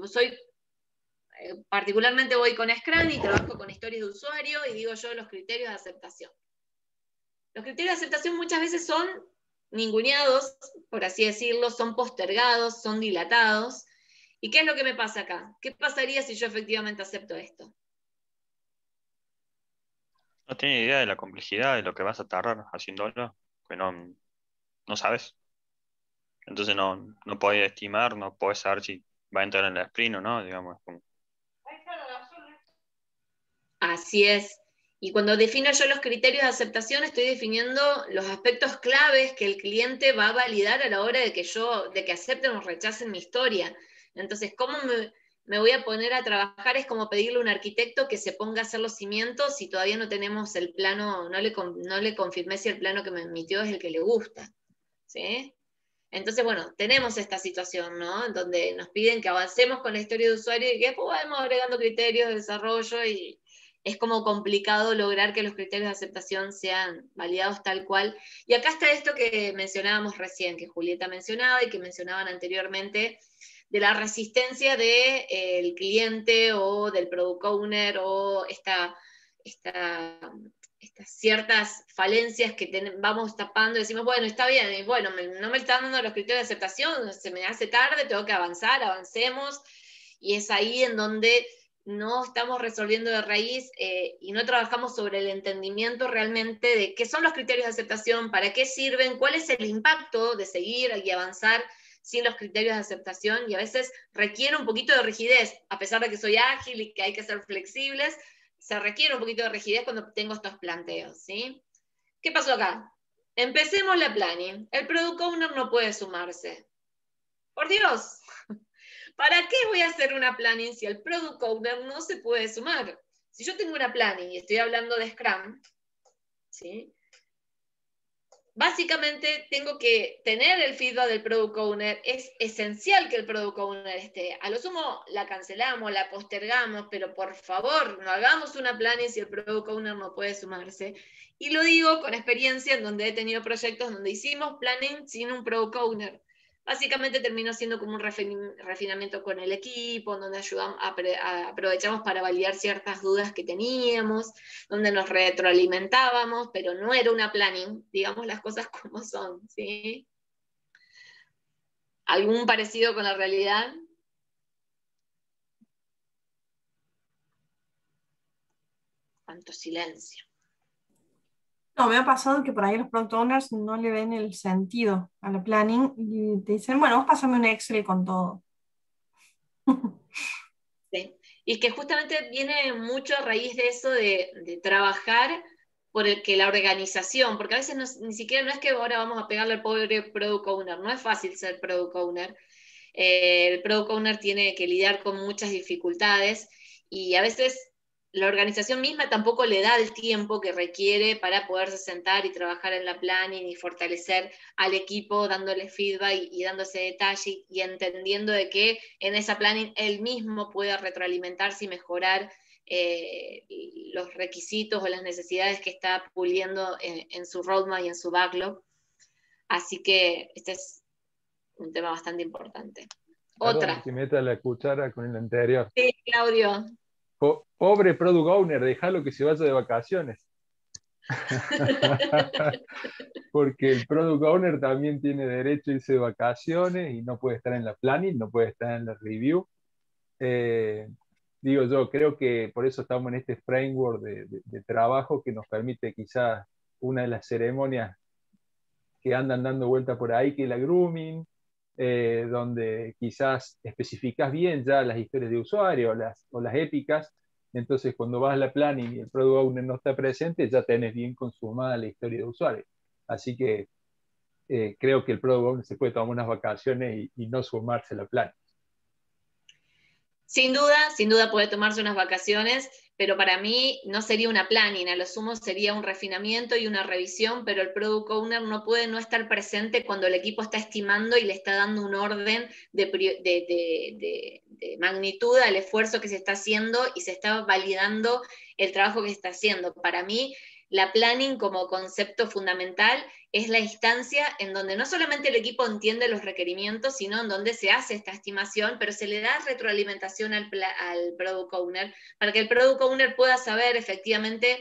particularmente voy con Scrum y trabajo con historias de usuario y digo yo los criterios de aceptación. Los criterios de aceptación muchas veces son ninguneados, por así decirlo, son postergados, son dilatados. ¿Y qué es lo que me pasa acá? ¿Qué pasaría si yo efectivamente acepto esto? No tienes idea de la complejidad de lo que vas a tardar haciéndolo, que no sabes. Entonces no podés estimar, no podés saber si va a entrar en la sprint o no, digamos. Así es. Y cuando defino yo los criterios de aceptación, estoy definiendo los aspectos claves que el cliente va a validar a la hora de que acepten o rechacen mi historia. Entonces, ¿cómo me voy a poner a trabajar? Es como pedirle a un arquitecto que se ponga a hacer los cimientos si todavía no tenemos el plano, no le confirmé si el plano que me emitió es el que le gusta. ¿Sí? Entonces, bueno, tenemos esta situación, ¿no? En donde nos piden que avancemos con la historia de usuario y que después vamos agregando criterios de desarrollo y es como complicado lograr que los criterios de aceptación sean validados tal cual. Y acá está esto que mencionábamos recién, que Julieta mencionaba y que mencionaban anteriormente, de la resistencia del cliente o del product owner o estas ciertas falencias que vamos tapando y decimos, bueno, está bien, y bueno, no me están dando los criterios de aceptación, se me hace tarde, tengo que avanzar, avancemos, y es ahí en donde no estamos resolviendo de raíz y no trabajamos sobre el entendimiento realmente de qué son los criterios de aceptación, para qué sirven, cuál es el impacto de seguir y avanzar sin los criterios de aceptación, y a veces requiere un poquito de rigidez, a pesar de que soy ágil y que hay que ser flexibles, se requiere un poquito de rigidez cuando tengo estos planteos, ¿sí? ¿Qué pasó acá? Empecemos la planning. El product owner no puede sumarse. Por Dios, ¿para qué voy a hacer una planning si el product owner no se puede sumar? Si yo tengo una planning y estoy hablando de Scrum, ¿sí? Básicamente tengo que tener el feedback del product owner, es esencial que el product owner esté. A lo sumo la cancelamos, la postergamos, pero por favor, no hagamos una planning si el product owner no puede sumarse. Y lo digo con experiencia en donde he tenido proyectos donde hicimos planning sin un product owner. Básicamente terminó siendo como un refinamiento con el equipo, en donde aprovechamos para validar ciertas dudas que teníamos, donde nos retroalimentábamos, pero no era una planning, digamos las cosas como son, ¿sí? ¿Algún parecido con la realidad? Cuánto silencio. No, me ha pasado que por ahí los product owners no le ven el sentido a la planning y te dicen, bueno, vos pásame un Excel con todo. Sí. Y es que justamente viene mucho a raíz de eso de trabajar por el que la organización, porque a veces ni siquiera no es que ahora vamos a pegarle al pobre product owner, no es fácil ser product owner. El product owner tiene que lidiar con muchas dificultades y a veces la organización misma tampoco le da el tiempo que requiere para poderse sentar y trabajar en la planning y fortalecer al equipo, dándole feedback y dándose detalle y entendiendo de que en esa planning él mismo pueda retroalimentarse y mejorar los requisitos o las necesidades que está puliendo en su roadmap y en su backlog. Así que este es un tema bastante importante. Otra. Que meta la cuchara con el anterior. Sí, Claudio. Pobre product owner, déjalo que se vaya de vacaciones. Porque el product owner también tiene derecho a irse de vacaciones y no puede estar en la planning, no puede estar en la review. Digo yo, creo que por eso estamos en este framework de trabajo que nos permite quizás una de las ceremonias que andan dando vuelta por ahí, que es la grooming, donde quizás especificas bien ya las historias de usuario o las épicas. Entonces cuando vas a la planning y el product owner no está presente, ya tenés bien consumada la historia de usuario. Así que creo que el product owner se puede tomar unas vacaciones y no sumarse a la planning. Sin duda puede tomarse unas vacaciones, pero para mí no sería una planning, a lo sumo sería un refinamiento y una revisión, pero el product owner no puede no estar presente cuando el equipo está estimando y le está dando un orden de magnitud al esfuerzo que se está haciendo y se está validando el trabajo que se está haciendo. Para mí, la planning como concepto fundamental es la instancia en donde no solamente el equipo entiende los requerimientos, sino en donde se hace esta estimación, pero se le da retroalimentación al product owner, para que el product owner pueda saber efectivamente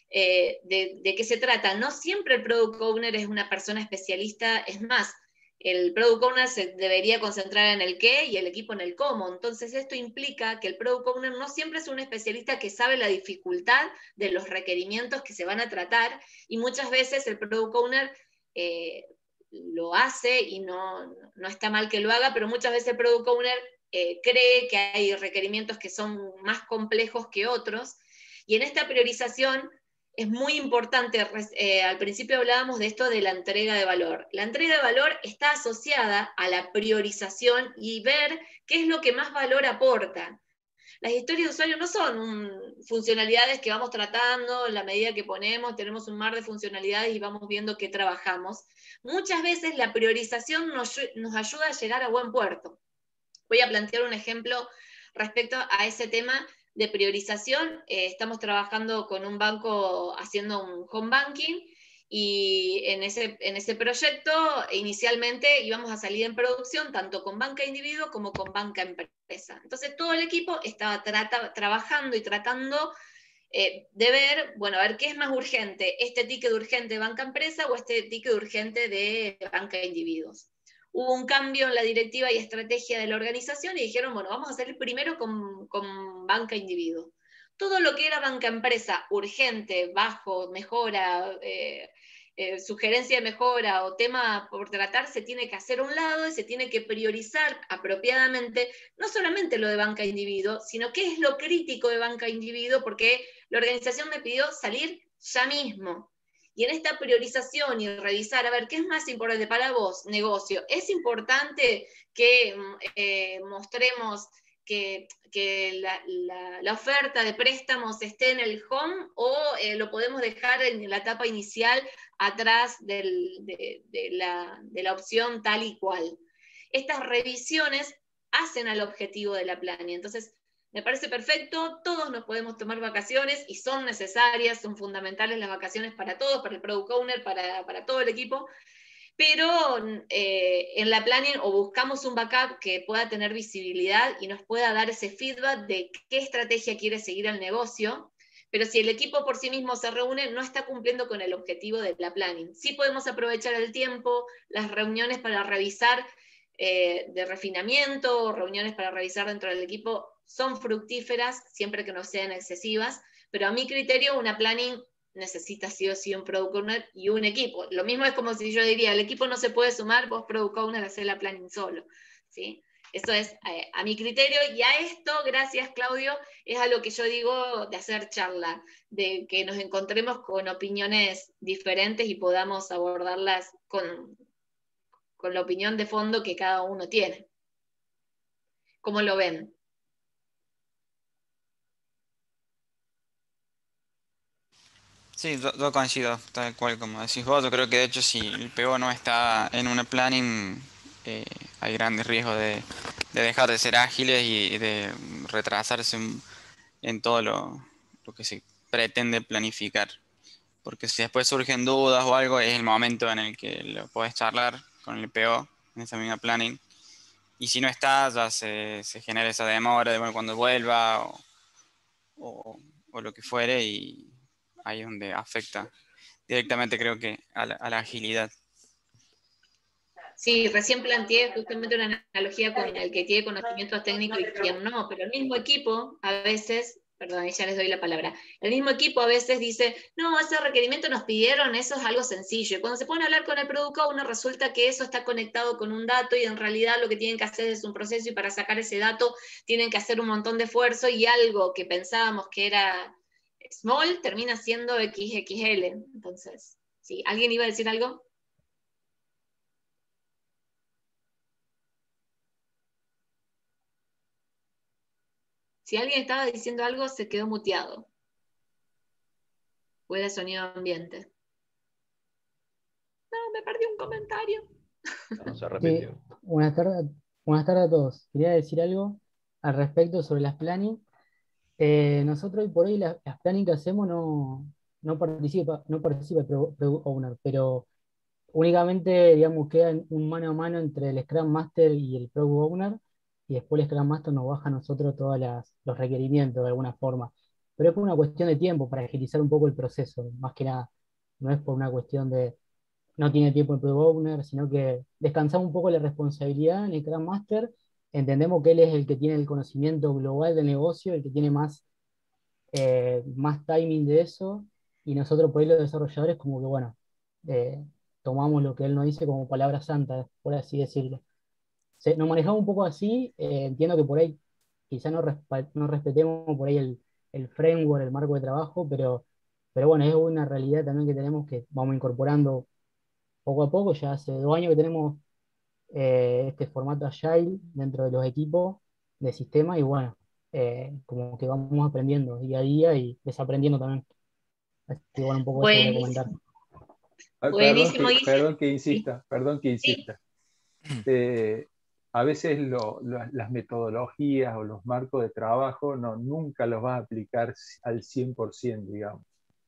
de qué se trata. No siempre el product owner es una persona especialista, es más, el product owner se debería concentrar en el qué y el equipo en el cómo. Entonces esto implica que el product owner no siempre es un especialista que sabe la dificultad de los requerimientos que se van a tratar, y muchas veces el product owner lo hace y no está mal que lo haga, pero muchas veces el product owner cree que hay requerimientos que son más complejos que otros, y en esta priorización es muy importante, al principio hablábamos de esto de la entrega de valor. La entrega de valor está asociada a la priorización y ver qué es lo que más valor aporta. Las historias de usuario no son funcionalidades que vamos tratando en la medida que tenemos un mar de funcionalidades y vamos viendo qué trabajamos. Muchas veces la priorización nos ayuda a llegar a buen puerto. Voy a plantear un ejemplo respecto a ese tema de priorización. Estamos trabajando con un banco haciendo un home banking, y en ese proyecto inicialmente íbamos a salir en producción tanto con banca individuo como con banca empresa. Entonces todo el equipo estaba trabajando y tratando de ver, bueno, a ver qué es más urgente, este ticket urgente de banca empresa o este ticket urgente de banca individuos. Hubo un cambio en la directiva y estrategia de la organización y dijeron, bueno, vamos a salir primero con banca individuo. Todo lo que era banca empresa urgente, bajo, mejora, sugerencia de mejora o tema por tratar, se tiene que hacer a un lado y se tiene que priorizar apropiadamente, no solamente lo de banca individuo, sino qué es lo crítico de banca individuo, porque la organización me pidió salir ya mismo. Y en esta priorización y revisar, a ver, ¿qué es más importante para vos, negocio? ¿Es importante que mostremos que la oferta de préstamos esté en el home o lo podemos dejar en la etapa inicial atrás de la opción tal y cual? Estas revisiones hacen al objetivo de la planning. Entonces, me parece perfecto, todos nos podemos tomar vacaciones y son necesarias, son fundamentales las vacaciones para todos, para el product owner, para todo el equipo, pero en la planning o buscamos un backup que pueda tener visibilidad y nos pueda dar ese feedback de qué estrategia quiere seguir el negocio, pero si el equipo por sí mismo se reúne, no está cumpliendo con el objetivo de la planning. Sí podemos aprovechar el tiempo, las reuniones para revisar de refinamiento, reuniones para revisar dentro del equipo, son fructíferas siempre que no sean excesivas, pero a mi criterio una planning necesita sí o sí un product owner y un equipo. Lo mismo es como si yo diría, el equipo no se puede sumar, vos product owner hacés la planning solo, ¿sí? Eso es a mi criterio, y a esto, gracias Claudio, es a lo que yo digo de hacer charla, de que nos encontremos con opiniones diferentes y podamos abordarlas con la opinión de fondo que cada uno tiene. ¿Cómo lo ven? Sí, yo coincido, tal cual como decís vos. Yo creo que de hecho si el PO no está en una planning, hay grandes riesgos de dejar de ser ágiles y de retrasarse en todo lo que se pretende planificar. Porque si después surgen dudas o algo, es el momento en el que lo podés charlar con el PO en esa misma planning. Y si no está, ya se genera esa demora de bueno, cuando vuelva o lo que fuere, y ahí es donde afecta directamente, creo que, a la agilidad. Sí, recién planteé justamente una analogía con el que tiene conocimientos técnicos y quien no, pero el mismo equipo a veces, perdón, ya les doy la palabra, el mismo equipo a veces dice, no, ese requerimiento nos pidieron, eso es algo sencillo, y cuando se pone a hablar con el Product Owner resulta que eso está conectado con un dato y en realidad lo que tienen que hacer es un proceso y para sacar ese dato tienen que hacer un montón de esfuerzo y algo que pensábamos que era small termina siendo XXL. Entonces, ¿sí? ¿Alguien iba a decir algo? Si alguien estaba diciendo algo, se quedó muteado. O era sonido ambiente. No, me perdí un comentario. No, se Sí, repitió. buenas tardes a todos. Quería decir algo al respecto sobre las planning. Nosotros hoy por hoy las planning que hacemos no participa el Product Owner, pero únicamente, digamos, queda un mano a mano entre el Scrum Master y el Product Owner, y después el Scrum Master nos baja a nosotros todos los requerimientos de alguna forma. Pero es por una cuestión de tiempo, para agilizar un poco el proceso, más que nada. No es por una cuestión de no tiene tiempo el Product Owner, sino que descansamos un poco la responsabilidad en el Scrum Master. Entendemos que él es el que tiene el conocimiento global del negocio, el que tiene más timing de eso, y nosotros por ahí los desarrolladores como que, bueno, tomamos lo que él nos dice como palabra santa, por así decirlo. Nos manejamos un poco así, entiendo que por ahí quizá no respetemos por ahí el framework, el marco de trabajo, pero bueno, es una realidad también que tenemos, que vamos incorporando poco a poco. Ya hace 2 años que tenemos este formato Agile dentro de los equipos de sistema, y bueno, como que vamos aprendiendo día a día y desaprendiendo también. Así que bueno, un poco eso quería comentar. Buenísimo. Perdón Buenísimo, perdón que insista. A veces las metodologías o los marcos de trabajo nunca los vas a aplicar al 100%, digamos.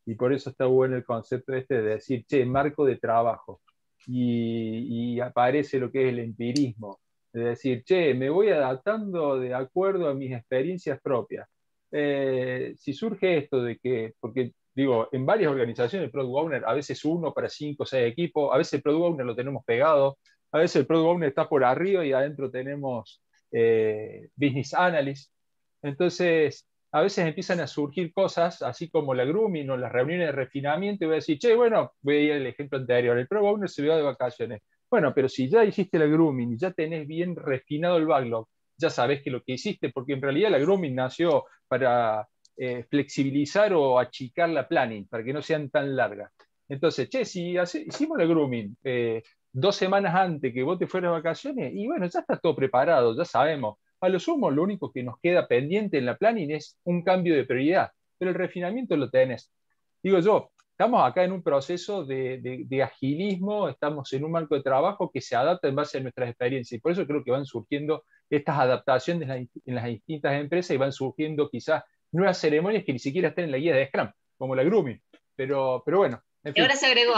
Y por eso está bueno el concepto de decir, che, marco de trabajo. Y aparece lo que es el empirismo. De decir, che, me voy adaptando de acuerdo a mis experiencias propias. Si surge esto de que, porque digo, en varias organizaciones el Product Owner, a veces 1 para 5 o 6 equipos, a veces el Product Owner lo tenemos pegado, a veces el Product Owner está por arriba y adentro tenemos Business Analyst. Entonces, a veces empiezan a surgir cosas, así como la grooming o las reuniones de refinamiento, y voy a decir, che, bueno, voy a ir al ejemplo anterior, el Product Owner se va de vacaciones. Bueno, pero si ya hiciste la grooming y ya tenés bien refinado el backlog, ya sabés que lo que hiciste, porque en realidad la grooming nació para flexibilizar o achicar la planning, para que no sean tan largas. Entonces, che, si hicimos la grooming 2 semanas antes que vos te fueras de vacaciones, y bueno, ya está todo preparado, ya sabemos. A lo sumo, lo único que nos queda pendiente en la planning es un cambio de prioridad, pero el refinamiento lo tenés. Digo yo, estamos acá en un proceso de agilismo, estamos en un marco de trabajo que se adapta en base a nuestras experiencias, y por eso creo que van surgiendo estas adaptaciones en las distintas empresas, y van surgiendo quizás nuevas ceremonias que ni siquiera están en la guía de Scrum, como la grooming. Pero bueno, en fin. Y ahora se agregó,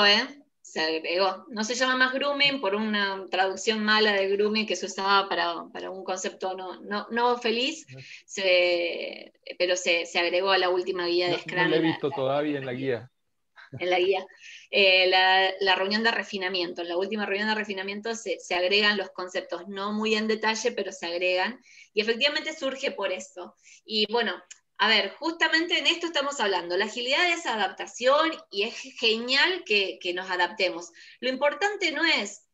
se agregó. No se llama más grooming por una traducción mala de grooming que se usaba para un concepto no feliz, pero se agregó a la última guía de Scrum. No lo he visto todavía en la guía. En la guía. La reunión de refinamiento. En la última reunión de refinamiento se agregan los conceptos, no muy en detalle, pero se agregan. Y efectivamente surge por eso. Y bueno, a ver, justamente en esto estamos hablando. La agilidad es adaptación y es genial que nos adaptemos. Lo importante no es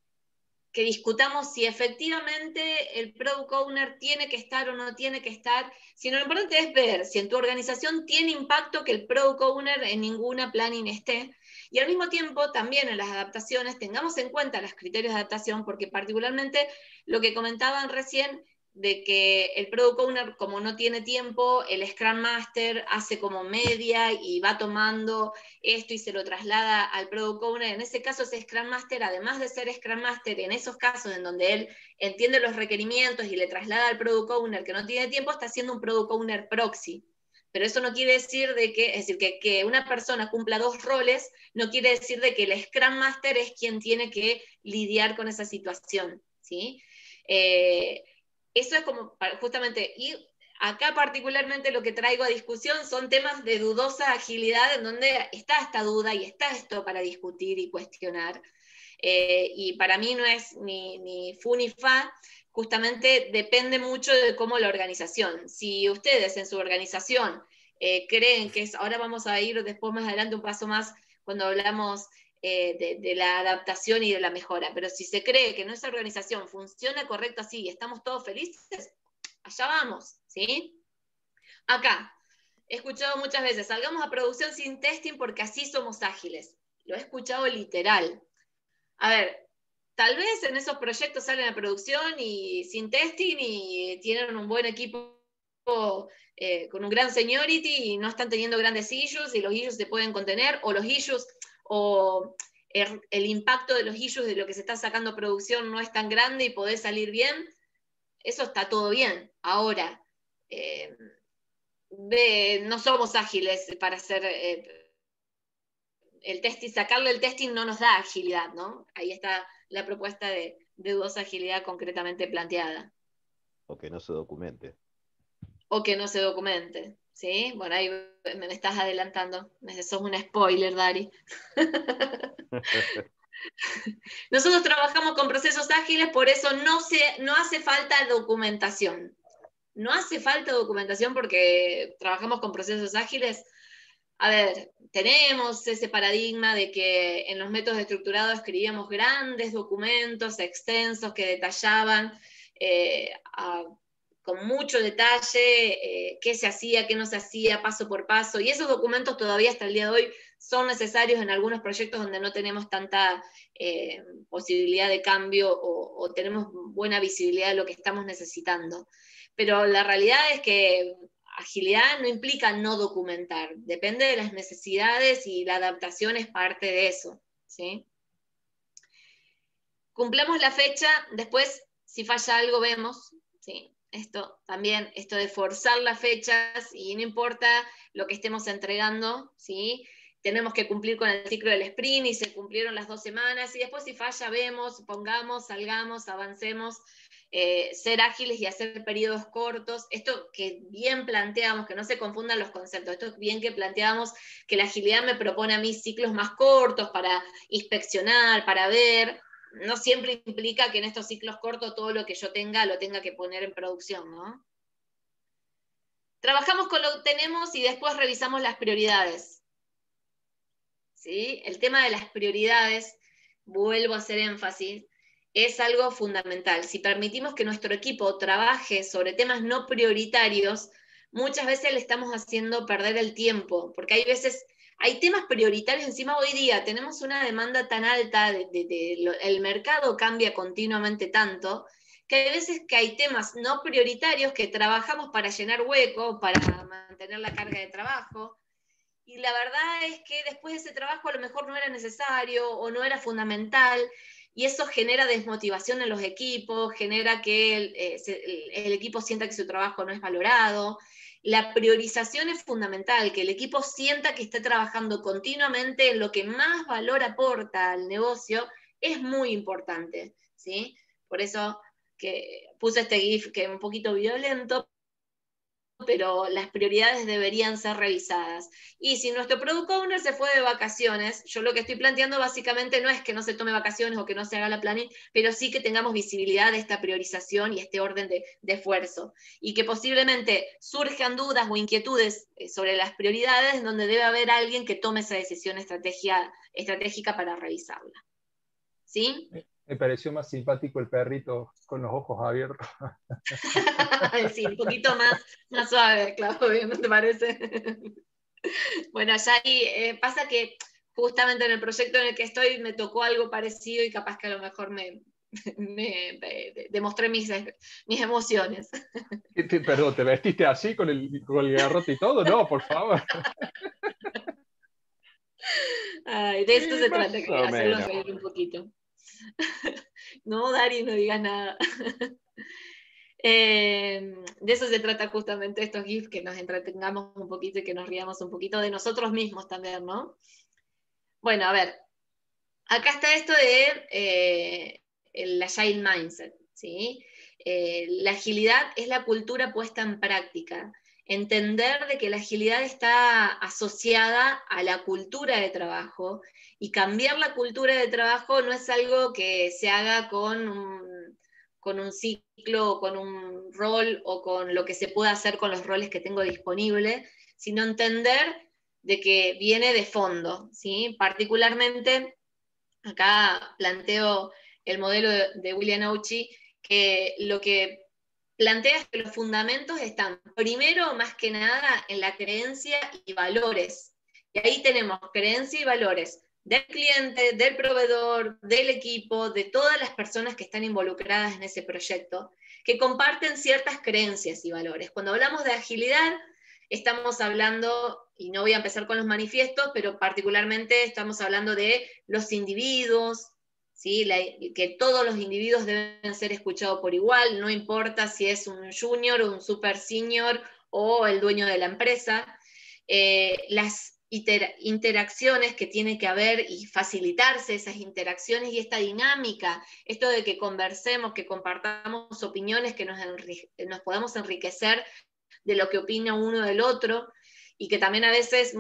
que discutamos si efectivamente el Product Owner tiene que estar o no tiene que estar, sino lo importante es ver si en tu organización tiene impacto que el Product Owner en ninguna planning esté, y al mismo tiempo también en las adaptaciones tengamos en cuenta los criterios de adaptación, porque particularmente lo que comentaban recién, de que el Product Owner, como no tiene tiempo, el Scrum Master hace como media y va tomando esto y se lo traslada al Product Owner. En ese caso, ese Scrum Master, además de ser Scrum Master, en esos casos en donde él entiende los requerimientos y le traslada al Product Owner que no tiene tiempo, está haciendo un Product Owner proxy. Pero eso no quiere decir de que, es decir, que una persona cumpla dos roles, no quiere decir de que el Scrum Master es quien tiene que lidiar con esa situación, ¿sí? Eso es como, justamente, y acá particularmente lo que traigo a discusión son temas de dudosa agilidad, en donde está esta duda y está esto para discutir y cuestionar. Y para mí no es ni fu ni fa, justamente depende mucho de cómo la organización. Si ustedes en su organización creen que es, ahora vamos a ir después más adelante un paso más cuando hablamos de la adaptación y de la mejora, pero si se cree que nuestra organización funciona correcto así y estamos todos felices, allá vamos, ¿sí? Acá, he escuchado muchas veces, salgamos a producción sin testing porque así somos ágiles. Lo he escuchado literal. A ver, tal vez en esos proyectos salen a producción y sin testing y tienen un buen equipo con un gran seniority y no están teniendo grandes issues y los issues se pueden contener, o los issues o el impacto de los issues de lo que se está sacando a producción no es tan grande y podés salir bien, eso está todo bien. Ahora, no somos ágiles para hacer el testing, sacarle el testing no nos da agilidad, ¿no? Ahí está la propuesta de dudosa agilidad concretamente planteada. O que no se documente. O que no se documente, ¿sí? Bueno, ahí me estás adelantando, sos un spoiler, Dari. Nosotros trabajamos con procesos ágiles, por eso no hace falta documentación. No hace falta documentación porque trabajamos con procesos ágiles. A ver, tenemos ese paradigma de que en los métodos estructurados escribíamos grandes documentos extensos que detallaban con mucho detalle qué se hacía, qué no se hacía, paso por paso, y esos documentos todavía hasta el día de hoy son necesarios en algunos proyectos donde no tenemos tanta posibilidad de cambio o tenemos buena visibilidad de lo que estamos necesitando. Pero la realidad es que agilidad no implica no documentar, depende de las necesidades y la adaptación es parte de eso, ¿sí? Cumplamos la fecha, después si falla algo vemos, ¿sí? Esto también, esto de forzar las fechas y no importa lo que estemos entregando, ¿sí? Tenemos que cumplir con el ciclo del sprint y se cumplieron las 2 semanas y después si falla vemos, pongamos, salgamos, avancemos. Ser ágiles y hacer periodos cortos, esto que bien planteamos, que no se confundan los conceptos, esto bien que planteamos que la agilidad me propone a mí ciclos más cortos para inspeccionar, para ver, no siempre implica que en estos ciclos cortos todo lo que yo tenga lo tenga que poner en producción, ¿no? Trabajamos con lo que tenemos y después revisamos las prioridades, ¿sí? El tema de las prioridades, vuelvo a hacer énfasis, es algo fundamental. Si permitimos que nuestro equipo trabaje sobre temas no prioritarios, muchas veces le estamos haciendo perder el tiempo, porque hay temas prioritarios encima hoy día, tenemos una demanda tan alta, el mercado cambia continuamente tanto, que hay veces que hay temas no prioritarios que trabajamos para llenar hueco, para mantener la carga de trabajo, y la verdad es que después de ese trabajo a lo mejor no era necesario o no era fundamental, y eso genera desmotivación en los equipos, genera que el equipo sienta que su trabajo no es valorado. La priorización es fundamental, que el equipo sienta que está trabajando continuamente en lo que más valor aporta al negocio, es muy importante, ¿sí? Por eso que puse este GIF que es un poquito violento, pero las prioridades deberían ser revisadas. Y si nuestro Product Owner se fue de vacaciones, yo lo que estoy planteando básicamente no es que no se tome vacaciones o que no se haga la planning, pero sí que tengamos visibilidad de esta priorización y este orden de esfuerzo. Y que posiblemente surjan dudas o inquietudes sobre las prioridades, donde debe haber alguien que tome esa decisión estratégica para revisarla. ¿Sí? Me pareció más simpático el perrito con los ojos abiertos. Sí, un poquito más suave, Claudio, ¿no te parece? Bueno, ya ahí pasa que justamente en el proyecto en el que estoy me tocó algo parecido y capaz que a lo mejor me demostré mis emociones. Perdón, ¿te vestiste así con el garrote y todo? No, por favor. Ay, de esto se Más trata, o hacerlos menos. reír un poquito. No, Dari, no digas nada. De eso se trata justamente estos GIFs, que nos entretengamos un poquito y que nos riamos un poquito de nosotros mismos también, ¿no? Bueno, a ver, acá está esto de el Agile Mindset, ¿sí? La agilidad es la cultura puesta en práctica. Entender de que la agilidad está asociada a la cultura de trabajo, y cambiar la cultura de trabajo no es algo que se haga con un ciclo, o con un rol, o con lo que se pueda hacer con los roles que tengo disponibles, sino entender de que viene de fondo, ¿sí? Particularmente, acá planteo el modelo de William Ouchi, que lo que plantea es que los fundamentos están primero, más que nada, en la creencia y valores. Y ahí tenemos creencia y valores del cliente, del proveedor, del equipo, de todas las personas que están involucradas en ese proyecto, que comparten ciertas creencias y valores. Cuando hablamos de agilidad, estamos hablando, y no voy a empezar con los manifiestos, pero particularmente estamos hablando de los individuos, ¿sí? Que todos los individuos deben ser escuchados por igual, no importa si es un junior, un super senior o el dueño de la empresa. Las interacciones que tiene que haber y facilitarse esas interacciones y esta dinámica, esto de que conversemos, que compartamos opiniones, que nos podamos enriquecer de lo que opina uno del otro, y que también a veces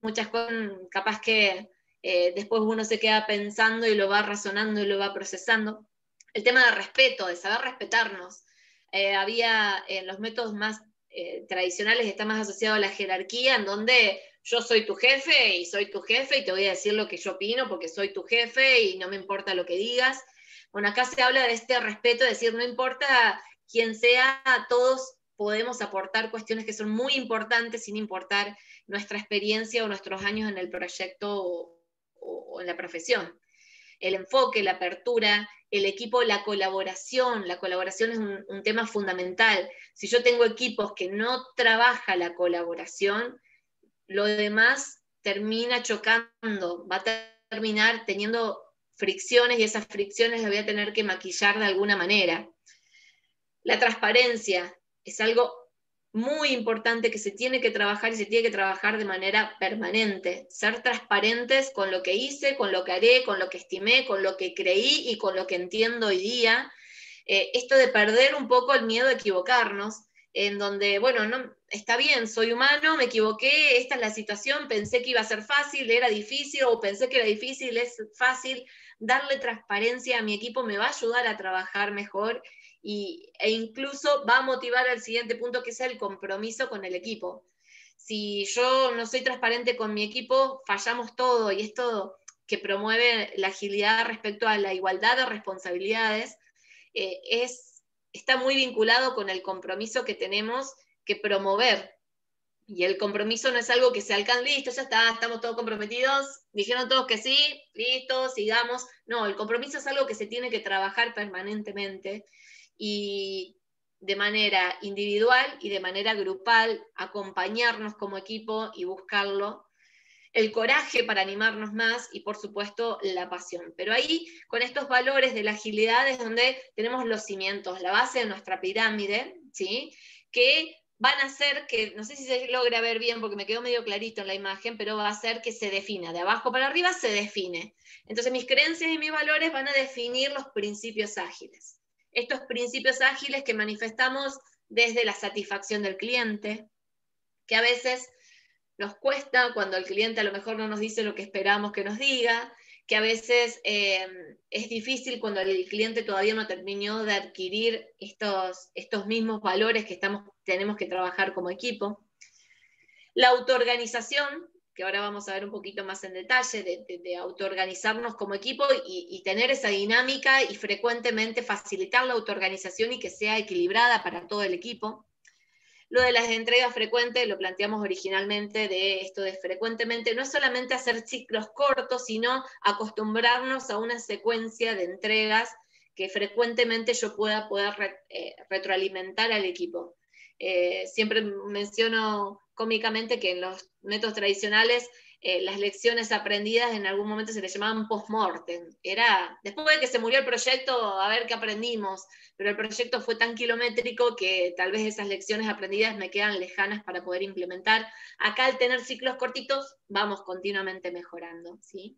muchas cosas capaz que después uno se queda pensando y lo va razonando y lo va procesando. El tema de respeto, de saber respetarnos. Había en los métodos más tradicionales, está más asociado a la jerarquía, en donde yo soy tu jefe y soy tu jefe y te voy a decir lo que yo opino porque soy tu jefe y no me importa lo que digas. Bueno, acá se habla de este respeto, es decir, no importa quién sea, todos podemos aportar cuestiones que son muy importantes sin importar nuestra experiencia o nuestros años en el proyecto o en la profesión. El enfoque, la apertura, el equipo, la colaboración es un tema fundamental. Si yo tengo equipos que no trabajan la colaboración, lo demás termina chocando, va a terminar teniendo fricciones, y esas fricciones las voy a tener que maquillar de alguna manera. La transparencia es algo muy importante que se tiene que trabajar, y se tiene que trabajar de manera permanente. Ser transparentes con lo que hice, con lo que haré, con lo que estimé, con lo que creí y con lo que entiendo hoy día. Esto de perder un poco el miedo a equivocarnos, en donde, bueno, no, está bien, soy humano, me equivoqué, esta es la situación, pensé que iba a ser fácil, era difícil, o pensé que era difícil, es fácil. Darle transparencia a mi equipo me va a ayudar a trabajar mejor, e incluso va a motivar al siguiente punto, que es el compromiso con el equipo. Si yo no soy transparente con mi equipo, fallamos todo, y esto que promueve la agilidad respecto a la igualdad de responsabilidades, está muy vinculado con el compromiso que tenemos que promover. Y el compromiso no es algo que se alcanza, listo, ya está, estamos todos comprometidos, dijeron todos que sí, listo, sigamos. No, el compromiso es algo que se tiene que trabajar permanentemente, y de manera individual y de manera grupal, acompañarnos como equipo y buscarlo. El coraje para animarnos más, y por supuesto la pasión. Pero ahí, con estos valores de la agilidad, es donde tenemos los cimientos, la base de nuestra pirámide, ¿sí? Que van a hacer que, no sé si se logra ver bien porque me quedó medio clarito en la imagen, pero va a hacer que se defina, de abajo para arriba se define. Entonces mis creencias y mis valores van a definir los principios ágiles. Estos principios ágiles que manifestamos desde la satisfacción del cliente, que a veces nos cuesta cuando el cliente a lo mejor no nos dice lo que esperamos que nos diga, que a veces es difícil cuando el cliente todavía no terminó de adquirir estos mismos valores que tenemos que trabajar como equipo. La autoorganización, que ahora vamos a ver un poquito más en detalle, de autoorganizarnos como equipo y tener esa dinámica y frecuentemente facilitar la autoorganización y que sea equilibrada para todo el equipo. Lo de las entregas frecuentes lo planteamos originalmente, de esto de frecuentemente, no es solamente hacer ciclos cortos, sino acostumbrarnos a una secuencia de entregas que frecuentemente yo pueda retroalimentar al equipo. Siempre menciono cómicamente que en los métodos tradicionales las lecciones aprendidas en algún momento se les llamaban post-mortem. Era después de que se murió el proyecto, a ver qué aprendimos, pero el proyecto fue tan kilométrico que tal vez esas lecciones aprendidas me quedan lejanas para poder implementar. Acá, al tener ciclos cortitos, vamos continuamente mejorando, ¿sí?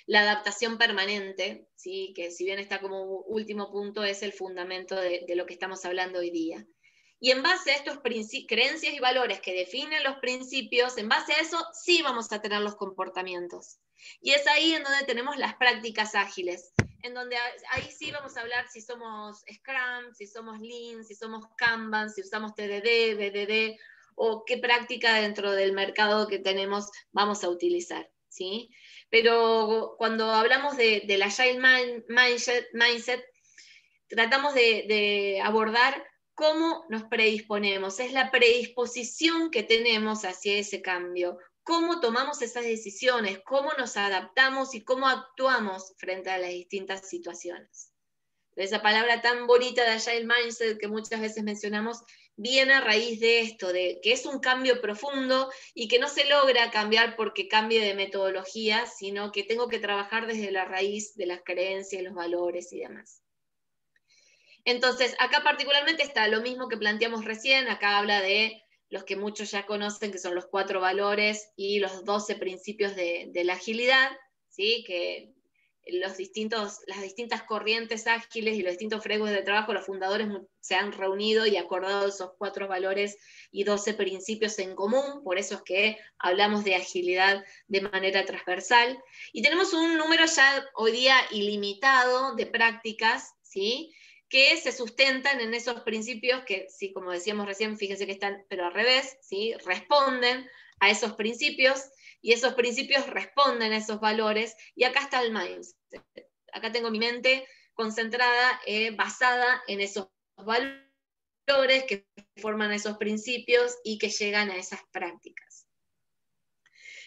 La adaptación permanente, ¿sí? Que si bien está como último punto, es el fundamento de lo que estamos hablando hoy día. Y en base a estos creencias y valores que definen los principios, en base a eso sí vamos a tener los comportamientos. Y es ahí en donde tenemos las prácticas ágiles, en donde ahí sí vamos a hablar si somos Scrum, si somos Lean, si somos Kanban, si usamos TDD, BDD, o qué práctica dentro del mercado que tenemos vamos a utilizar, ¿sí? Pero cuando hablamos del Agile Mindset, tratamos de abordar cómo nos predisponemos, es la predisposición que tenemos hacia ese cambio, cómo tomamos esas decisiones, cómo nos adaptamos y cómo actuamos frente a las distintas situaciones. Esa palabra tan bonita de Agile Mindset que muchas veces mencionamos viene a raíz de esto, de que es un cambio profundo y que no se logra cambiar porque cambie de metodología, sino que tengo que trabajar desde la raíz de las creencias, los valores y demás. Entonces, acá particularmente está lo mismo que planteamos recién, acá habla de los que muchos ya conocen, que son los 4 valores y los 12 principios de la agilidad, ¿sí? Que las distintas corrientes ágiles y los distintos frameworks de trabajo, los fundadores se han reunido y acordado esos 4 valores y 12 principios en común, por eso es que hablamos de agilidad de manera transversal. Y tenemos un número ya hoy día ilimitado de prácticas, ¿sí? Que se sustentan en esos principios que, sí, como decíamos recién, fíjense que están, pero al revés, ¿sí? Responden a esos principios, y esos principios responden a esos valores, y acá está el mindset. Acá tengo mi mente concentrada, basada en esos valores que forman esos principios y que llegan a esas prácticas.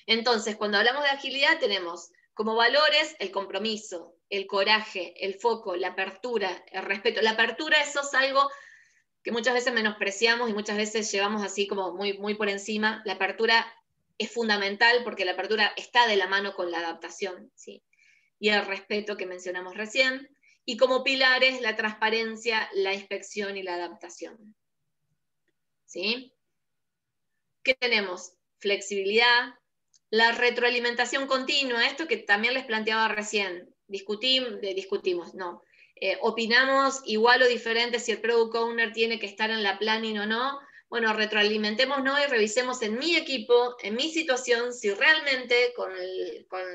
Entonces, cuando hablamos de agilidad, tenemos como valores el compromiso, el coraje, el foco, la apertura, el respeto. La apertura, eso es algo que muchas veces menospreciamos y muchas veces llevamos así como muy, muy por encima. La apertura es fundamental porque la apertura está de la mano con la adaptación, ¿sí? Y el respeto que mencionamos recién. Y como pilares, la transparencia, la inspección y la adaptación, ¿sí? ¿Qué tenemos? Flexibilidad, la retroalimentación continua, esto que también les planteaba recién, opinamos igual o diferente si el product owner tiene que estar en la planning o no. Bueno, retroalimentémonos y revisemos en mi equipo, en mi situación, si realmente con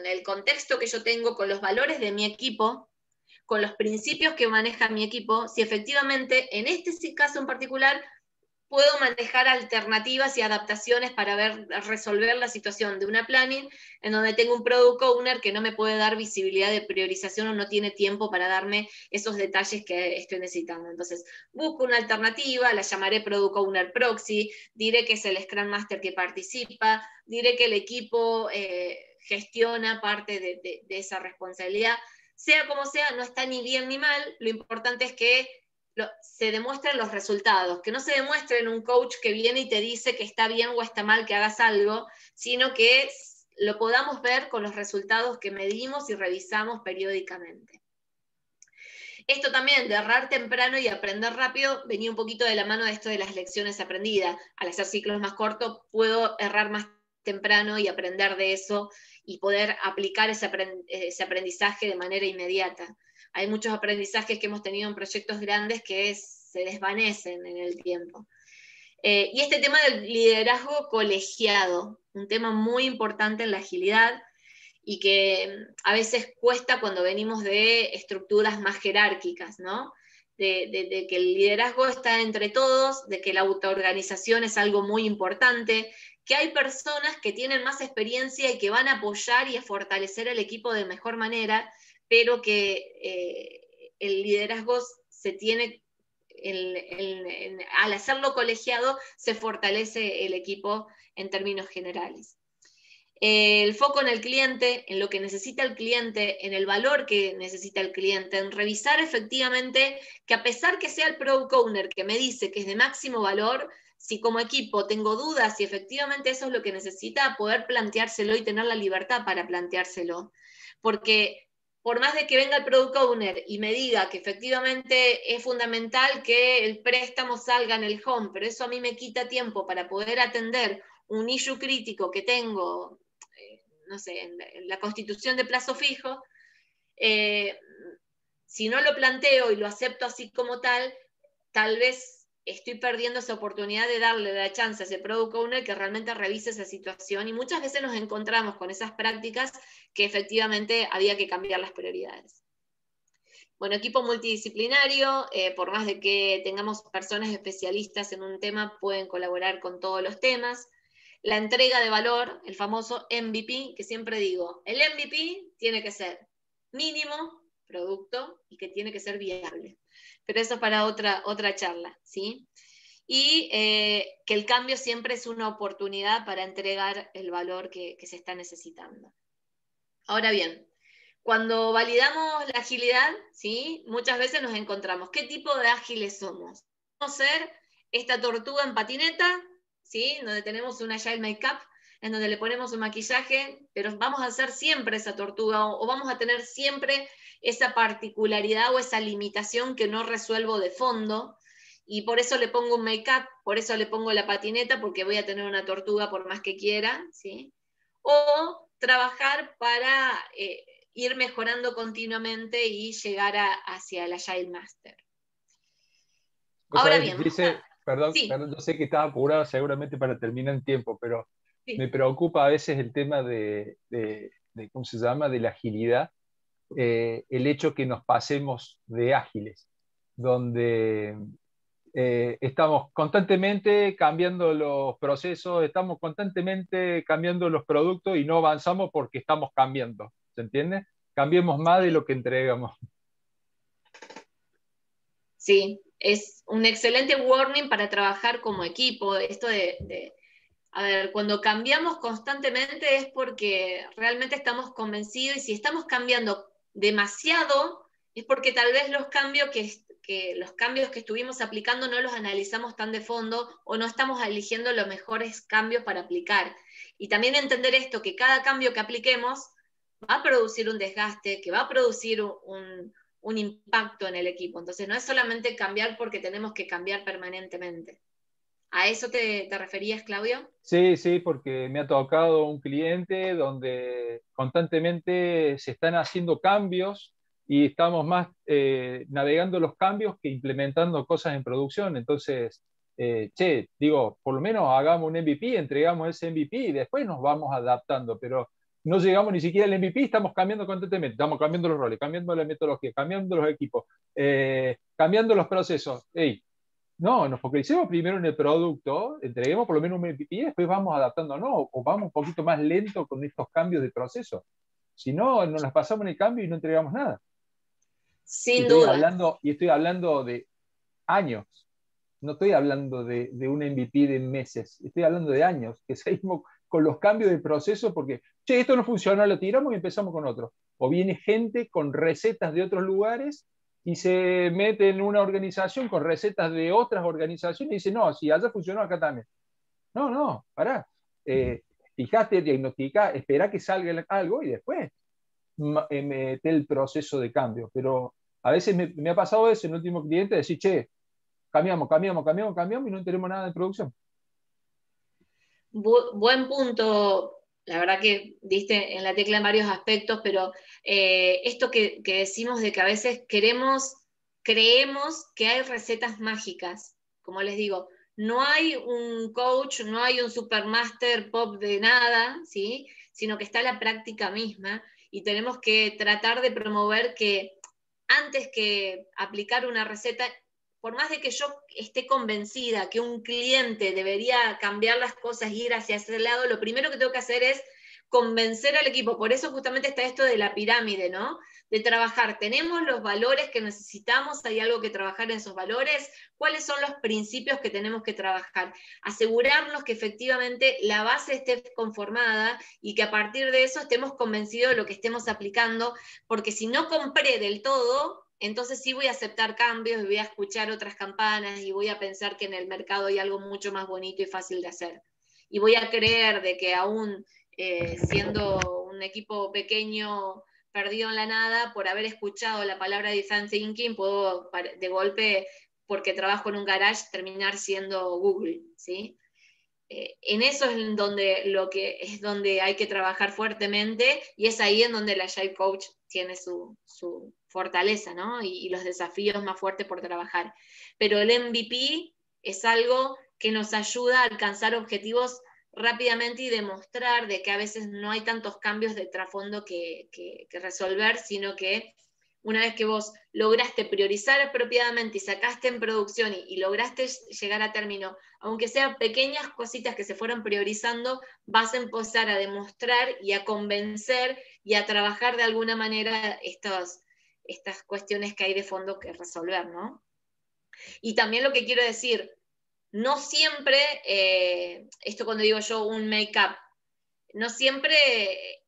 el contexto que yo tengo, con los valores de mi equipo, con los principios que maneja mi equipo, si efectivamente en este caso en particular puedo manejar alternativas y adaptaciones para resolver la situación de una planning en donde tengo un product owner que no me puede dar visibilidad de priorización o no tiene tiempo para darme esos detalles que estoy necesitando. Entonces, busco una alternativa, la llamaré product owner proxy, diré que es el Scrum Master que participa, diré que el equipo gestiona parte de esa responsabilidad. Sea como sea, no está ni bien ni mal, lo importante es que se demuestren los resultados, que no se demuestre en un coach que viene y te dice que está bien o está mal que hagas algo, sino que lo podamos ver con los resultados que medimos y revisamos periódicamente. Esto también de errar temprano y aprender rápido venía un poquito de la mano de esto de las lecciones aprendidas. Al hacer ciclos más cortos puedo errar más temprano y aprender de eso y poder aplicar ese aprendizaje de manera inmediata. Hay muchos aprendizajes que hemos tenido en proyectos grandes que se desvanecen en el tiempo. Y este tema del liderazgo colegiado, un tema muy importante en la agilidad y que a veces cuesta cuando venimos de estructuras más jerárquicas, ¿no? De que el liderazgo está entre todos, de que la autoorganización es algo muy importante, que hay personas que tienen más experiencia y que van a apoyar y a fortalecer el equipo de mejor manera, pero que el liderazgo se tiene, al hacerlo colegiado, se fortalece el equipo en términos generales. El foco en el cliente, en lo que necesita el cliente, en el valor que necesita el cliente, en revisar efectivamente que a pesar que sea el product owner que me dice que es de máximo valor, si como equipo tengo dudas si efectivamente eso es lo que necesita, poder planteárselo y tener la libertad para planteárselo. Porque por más de que venga el product owner y me diga que efectivamente es fundamental que el préstamo salga en el home, pero eso a mí me quita tiempo para poder atender un issue crítico que tengo, no sé, en la constitución de plazo fijo, si no lo planteo y lo acepto así como tal vez estoy perdiendo esa oportunidad de darle la chance a ese product owner que realmente revise esa situación, y muchas veces nos encontramos con esas prácticas que efectivamente había que cambiar las prioridades. Bueno, equipo multidisciplinario, por más de que tengamos personas especialistas en un tema, pueden colaborar con todos los temas. La entrega de valor, el famoso MVP, que siempre digo, el MVP tiene que ser mínimo producto y que tiene que ser viable. Pero eso es para otra charla, ¿sí? Y que el cambio siempre es una oportunidad para entregar el valor que se está necesitando. Ahora bien, cuando validamos la agilidad, ¿sí? Muchas veces nos encontramos, ¿qué tipo de ágiles somos? Vamos a ser esta tortuga en patineta, ¿sí? Donde tenemos un agile make-up, en donde le ponemos un maquillaje, pero vamos a hacer siempre esa tortuga, o vamos a tener siempre esa particularidad o esa limitación que no resuelvo de fondo, y por eso le pongo un make-up, por eso le pongo la patineta, porque voy a tener una tortuga por más que quiera, ¿sí? O trabajar para ir mejorando continuamente y llegar hacia el Agile Master. Ahora bien, perdón, sí. yo sé que estaba apurado seguramente para terminar en tiempo, pero Sí. me preocupa a veces el tema de ¿cómo se llama?, de la agilidad, el hecho que nos pasemos de ágiles, donde estamos constantemente cambiando los procesos, estamos constantemente cambiando los productos y no avanzamos porque estamos cambiando, ¿se entiende? Cambiemos más de lo que entregamos. Sí, es un excelente warning para trabajar como equipo. Esto a ver, cuando cambiamos constantemente es porque realmente estamos convencidos, y si estamos cambiando demasiado es porque tal vez los cambios que estuvimos aplicando no los analizamos tan de fondo, o no estamos eligiendo los mejores cambios para aplicar. Y también entender esto, que cada cambio que apliquemos va a producir un desgaste, que va a producir un impacto en el equipo. Entonces no es solamente cambiar porque tenemos que cambiar permanentemente. ¿A eso te referías, Claudio? Sí, sí, porque me ha tocado un cliente donde constantemente se están haciendo cambios y estamos más navegando los cambios que implementando cosas en producción. Entonces, digo, por lo menos hagamos un MVP, entregamos ese MVP y después nos vamos adaptando, pero no llegamos ni siquiera al MVP, estamos cambiando constantemente, estamos cambiando los roles, cambiando la metodología, cambiando los equipos, cambiando los procesos. Hey, no, nos focalicemos primero en el producto, entreguemos por lo menos un MVP y después vamos adaptándonos, o vamos un poquito más lento con estos cambios de proceso. Si no, nos las pasamos en el cambio y no entregamos nada. Sin duda. Estoy hablando de años, no estoy hablando de un MVP de meses, estoy hablando de años, que seguimos con los cambios de proceso porque, esto no funciona, lo tiramos y empezamos con otro. O viene gente con recetas de otros lugares y se mete en una organización con recetas de otras organizaciones y dice, no, si allá funcionó, acá también. No, pará. Fijate, diagnostica, espera que salga algo y después mete el proceso de cambio. Pero a veces me ha pasado eso en el último cliente, decir, cambiamos y no tenemos nada de producción. Buen punto. La verdad que diste en la tecla en varios aspectos, pero esto que decimos de que a veces creemos que hay recetas mágicas. Como les digo, no hay un coach, no hay un supermaster pop de nada, ¿sí? Sino que está la práctica misma, y tenemos que tratar de promover que antes que aplicar una receta, por más de que yo esté convencida que un cliente debería cambiar las cosas, ir hacia ese lado, lo primero que tengo que hacer es convencer al equipo. Por eso justamente está esto de la pirámide, ¿no? De trabajar. ¿Tenemos los valores que necesitamos? ¿Hay algo que trabajar en esos valores? ¿Cuáles son los principios que tenemos que trabajar? Asegurarnos que efectivamente la base esté conformada y que a partir de eso estemos convencidos de lo que estemos aplicando, porque si no compré del todo, entonces sí voy a aceptar cambios y voy a escuchar otras campanas y voy a pensar que en el mercado hay algo mucho más bonito y fácil de hacer. Y voy a creer de que aún siendo un equipo pequeño perdido en la nada, por haber escuchado la palabra design thinking, puedo de golpe, porque trabajo en un garage, terminar siendo Google, ¿sí? En eso es donde hay que trabajar fuertemente, y es ahí en donde el Agile Coach tiene su fortaleza, ¿no? Y los desafíos más fuertes por trabajar. Pero el MVP es algo que nos ayuda a alcanzar objetivos rápidamente y demostrar de que a veces no hay tantos cambios de trasfondo que resolver, sino que una vez que vos lograste priorizar apropiadamente y sacaste en producción y lograste llegar a término, aunque sean pequeñas cositas que se fueron priorizando, vas a empezar a demostrar y a convencer y a trabajar de alguna manera estas cuestiones que hay de fondo que resolver, ¿no? Y también lo que quiero decir, no siempre, esto cuando digo yo un make-up, no siempre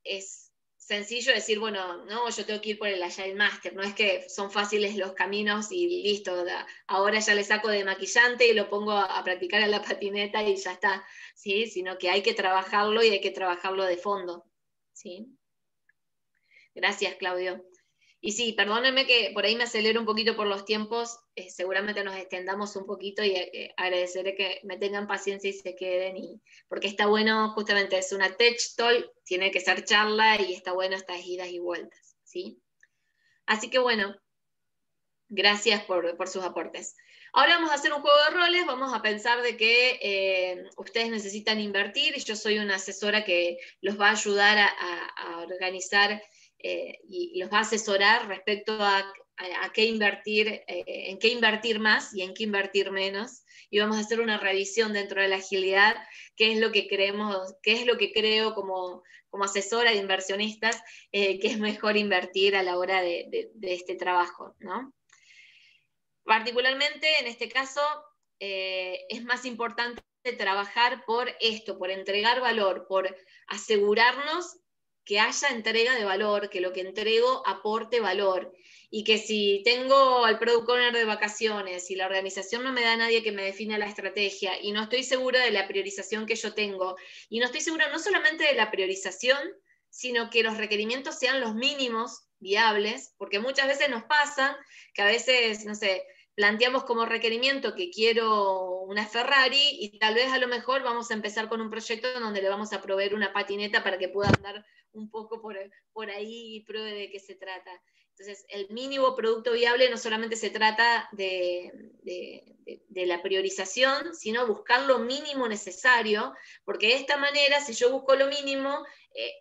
es sencillo decir, bueno, no, yo tengo que ir por el Agile Master, no es que son fáciles los caminos y listo, ahora ya le saco de maquillante y lo pongo a practicar en la patineta y ya está, ¿sí? Sino que hay que trabajarlo y hay que trabajarlo de fondo, ¿sí? Gracias, Claudio. Y sí, perdónenme que por ahí me acelero un poquito por los tiempos, seguramente nos extendamos un poquito y agradeceré que me tengan paciencia y se queden, porque está bueno, justamente es una tech talk, tiene que ser charla y está bueno estas idas y vueltas, ¿sí? Así que bueno, gracias por sus aportes. Ahora vamos a hacer un juego de roles, vamos a pensar de que ustedes necesitan invertir y yo soy una asesora que los va a ayudar a organizar y los va a asesorar respecto a qué invertir, en qué invertir más y en qué invertir menos. Y vamos a hacer una revisión dentro de la agilidad, qué es lo que creemos, qué es lo que creo como asesora de inversionistas, que es mejor invertir a la hora de este trabajo, ¿no? Particularmente en este caso es más importante trabajar por esto, por entregar valor, por asegurarnos que haya entrega de valor, que lo que entrego aporte valor, y que si tengo al product owner de vacaciones y la organización no me da a nadie que me defina la estrategia y no estoy segura de la priorización que yo tengo, y no estoy segura no solamente de la priorización, sino que los requerimientos sean los mínimos viables, porque muchas veces nos pasa que a veces, no sé, planteamos como requerimiento que quiero una Ferrari y tal vez a lo mejor vamos a empezar con un proyecto donde le vamos a proveer una patineta para que pueda andar un poco por ahí y pruebe de qué se trata. Entonces, el mínimo producto viable no solamente se trata de la priorización, sino buscar lo mínimo necesario, porque de esta manera, si yo busco lo mínimo,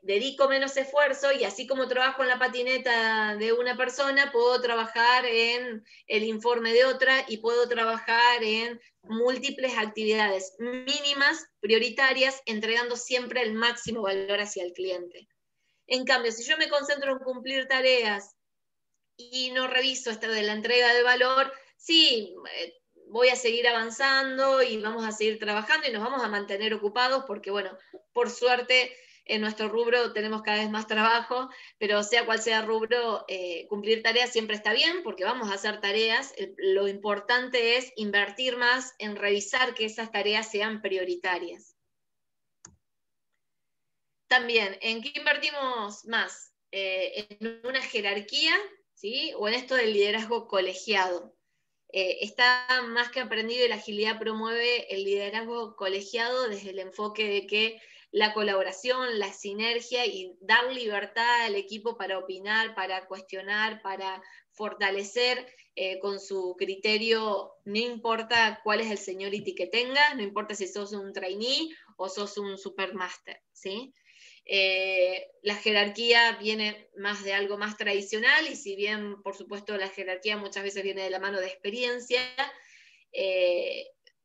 dedico menos esfuerzo y así como trabajo en la patineta de una persona, puedo trabajar en el informe de otra y puedo trabajar en múltiples actividades mínimas, prioritarias, entregando siempre el máximo valor hacia el cliente. En cambio, si yo me concentro en cumplir tareas y no reviso esto de la entrega de valor, sí, voy a seguir avanzando y vamos a seguir trabajando y nos vamos a mantener ocupados porque, bueno, por suerte en nuestro rubro tenemos cada vez más trabajo, pero sea cual sea el rubro, cumplir tareas siempre está bien porque vamos a hacer tareas. Lo importante es invertir más en revisar que esas tareas sean prioritarias. También, ¿en qué invertimos más? En una jerarquía, ¿sí? O en esto del liderazgo colegiado. Está más que aprendido y la agilidad promueve el liderazgo colegiado desde el enfoque de que la colaboración, la sinergia y dar libertad al equipo para opinar, para cuestionar, para fortalecer con su criterio, no importa cuál es el seniority que tengas, no importa si sos un trainee o sos un supermaster, ¿sí? La jerarquía viene más de algo más tradicional, y si bien, por supuesto, la jerarquía muchas veces viene de la mano de experiencia,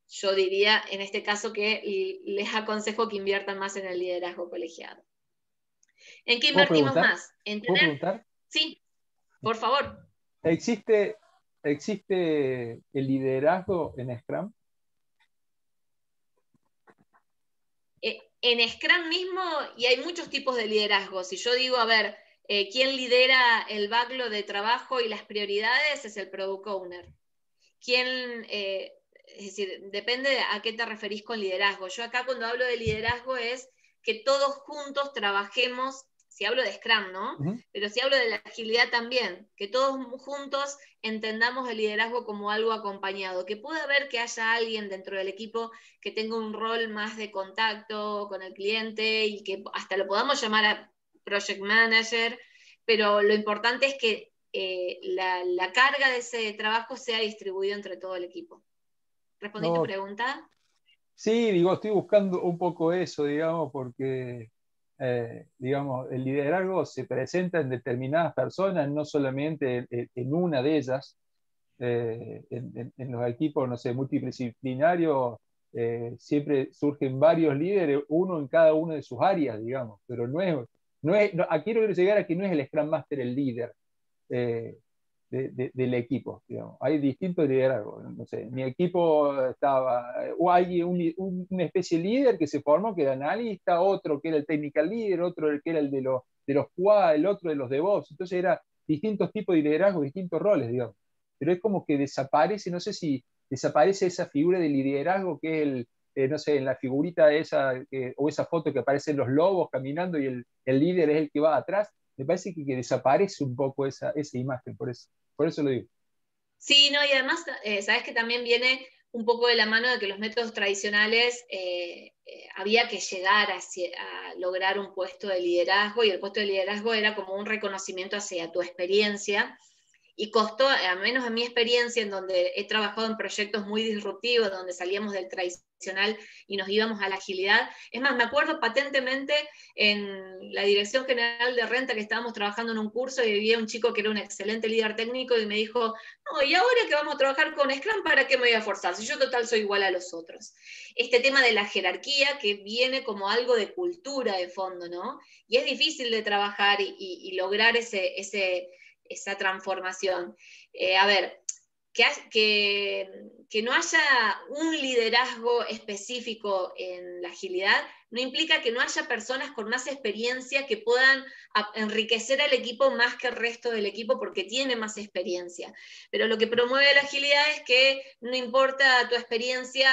yo diría en este caso que les aconsejo que inviertan más en el liderazgo colegiado. ¿En qué invertimos más? ¿En ¿Puedo tener? preguntar? Sí, por favor. ¿Existe el liderazgo en Scrum? En Scrum mismo, y hay muchos tipos de liderazgo. Si yo digo, a ver, ¿quién lidera el backlog de trabajo y las prioridades? Es el Product Owner. ¿Quién, es decir, depende a qué te referís con liderazgo? Yo acá cuando hablo de liderazgo es que todos juntos trabajemos, si hablo de Scrum, ¿no? Pero si hablo de la agilidad también, que todos juntos entendamos el liderazgo como algo acompañado, que puede haber que haya alguien dentro del equipo que tenga un rol más de contacto con el cliente y que hasta lo podamos llamar a project manager, pero lo importante es que la carga de ese trabajo sea distribuido entre todo el equipo. ¿Respondí tu pregunta? Sí, digo, estoy buscando un poco eso, digamos, porque digamos, el liderazgo se presenta en determinadas personas, no solamente en una de ellas. En los equipos, no sé, multidisciplinarios, siempre surgen varios líderes, uno en cada una de sus áreas, digamos, pero aquí quiero llegar a que no es el Scrum Master el líder del equipo, digamos. Hay distintos liderazgos, no sé, mi equipo estaba, o hay una especie de líder que se formó, que era analista, otro que era el technical leader, otro que era el de los QA, el otro de los DevOps, entonces era distintos tipos de liderazgo, distintos roles, digamos. Pero es como que desaparece, no sé si desaparece esa figura de liderazgo que es no sé, en la figurita esa, o esa foto que aparecen los lobos caminando y el líder es el que va atrás. Me parece que desaparece un poco esa imagen, por eso lo digo. Sí, no, y además, sabes que también viene un poco de la mano de que los métodos tradicionales había que llegar a lograr un puesto de liderazgo, y el puesto de liderazgo era como un reconocimiento hacia tu experiencia, y costó, al menos en mi experiencia, en donde he trabajado en proyectos muy disruptivos, donde salíamos del tradicional y nos íbamos a la agilidad. Es más, me acuerdo patentemente en la Dirección General de Renta que estábamos trabajando en un curso, y había un chico que era un excelente líder técnico y me dijo, no, y ahora que vamos a trabajar con Scrum, ¿para qué me voy a forzar? Si yo total soy igual a los otros. Este tema de la jerarquía que viene como algo de cultura de fondo, ¿no? Y es difícil de trabajar y lograr esa transformación. A ver, que no haya un liderazgo específico en la agilidad no implica que no haya personas con más experiencia que puedan enriquecer al equipo más que el resto del equipo porque tiene más experiencia. Pero lo que promueve la agilidad es que no importa tu experiencia,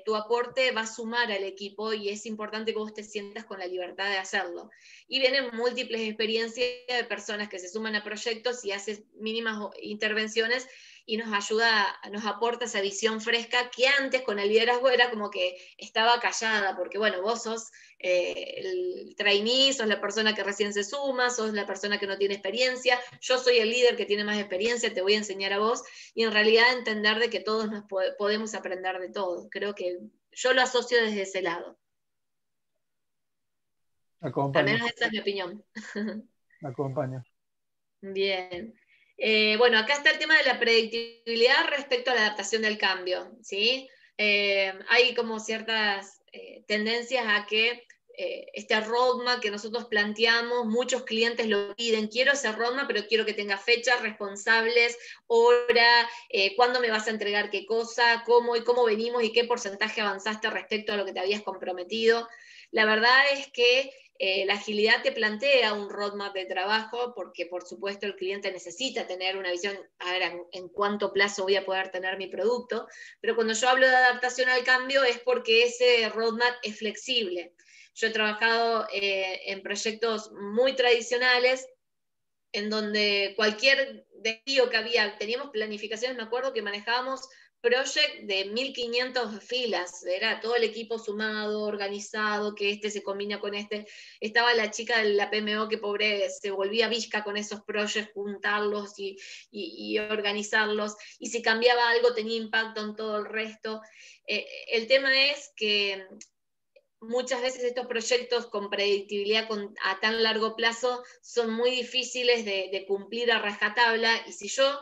tu aporte va a sumar al equipo, y es importante que vos te sientas con la libertad de hacerlo. Y vienen múltiples experiencias de personas que se suman a proyectos y hacen mínimas intervenciones, y nos ayuda, nos aporta esa visión fresca que antes con el liderazgo era como que estaba callada, porque bueno, vos sos el trainee, sos la persona que recién se suma, sos la persona que no tiene experiencia, yo soy el líder que tiene más experiencia, te voy a enseñar a vos, y en realidad entender de que todos nos podemos aprender de todo. Creo que yo lo asocio desde ese lado. Acompaño. Al menos esa es mi opinión. Acompaño. Bien. Bueno, acá está el tema de la predictibilidad respecto a la adaptación del cambio, ¿sí? Hay como ciertas tendencias a que este roadmap que nosotros planteamos, muchos clientes lo piden, quiero ese roadmap, pero quiero que tenga fechas, responsables, hora, cuándo me vas a entregar qué cosa, cómo venimos y qué porcentaje avanzaste respecto a lo que te habías comprometido. La verdad es que la agilidad te plantea un roadmap de trabajo porque, por supuesto, el cliente necesita tener una visión, a ver, en cuánto plazo voy a poder tener mi producto, pero cuando yo hablo de adaptación al cambio es porque ese roadmap es flexible. Yo he trabajado en proyectos muy tradicionales en donde cualquier desafío que había, teníamos planificaciones, me acuerdo que manejábamos project de 1500 filas, era todo el equipo sumado, organizado, que este se combina con este. Estaba la chica de la PMO que pobre se volvía visca con esos projects, juntarlos y organizarlos, y si cambiaba algo tenía impacto en todo el resto. El tema es que muchas veces estos proyectos con predictibilidad a tan largo plazo son muy difíciles de cumplir a rajatabla, y si yo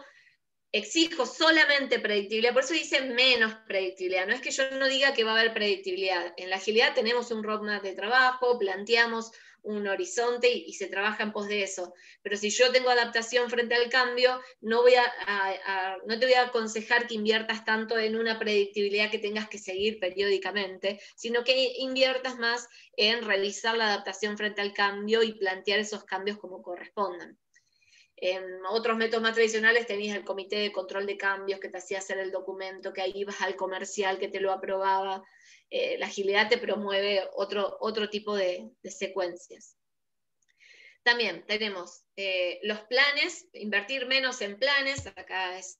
exijo solamente predictibilidad, por eso dice menos predictibilidad, no es que yo no diga que va a haber predictibilidad, en la agilidad tenemos un roadmap de trabajo, planteamos un horizonte y se trabaja en pos de eso, pero si yo tengo adaptación frente al cambio, no te voy a aconsejar que inviertas tanto en una predictibilidad que tengas que seguir periódicamente, sino que inviertas más en revisar la adaptación frente al cambio y plantear esos cambios como correspondan. En otros métodos más tradicionales tenías el comité de control de cambios que te hacía hacer el documento, que ahí ibas al comercial que te lo aprobaba. La agilidad te promueve otro tipo de secuencias. También tenemos los planes, invertir menos en planes, acá es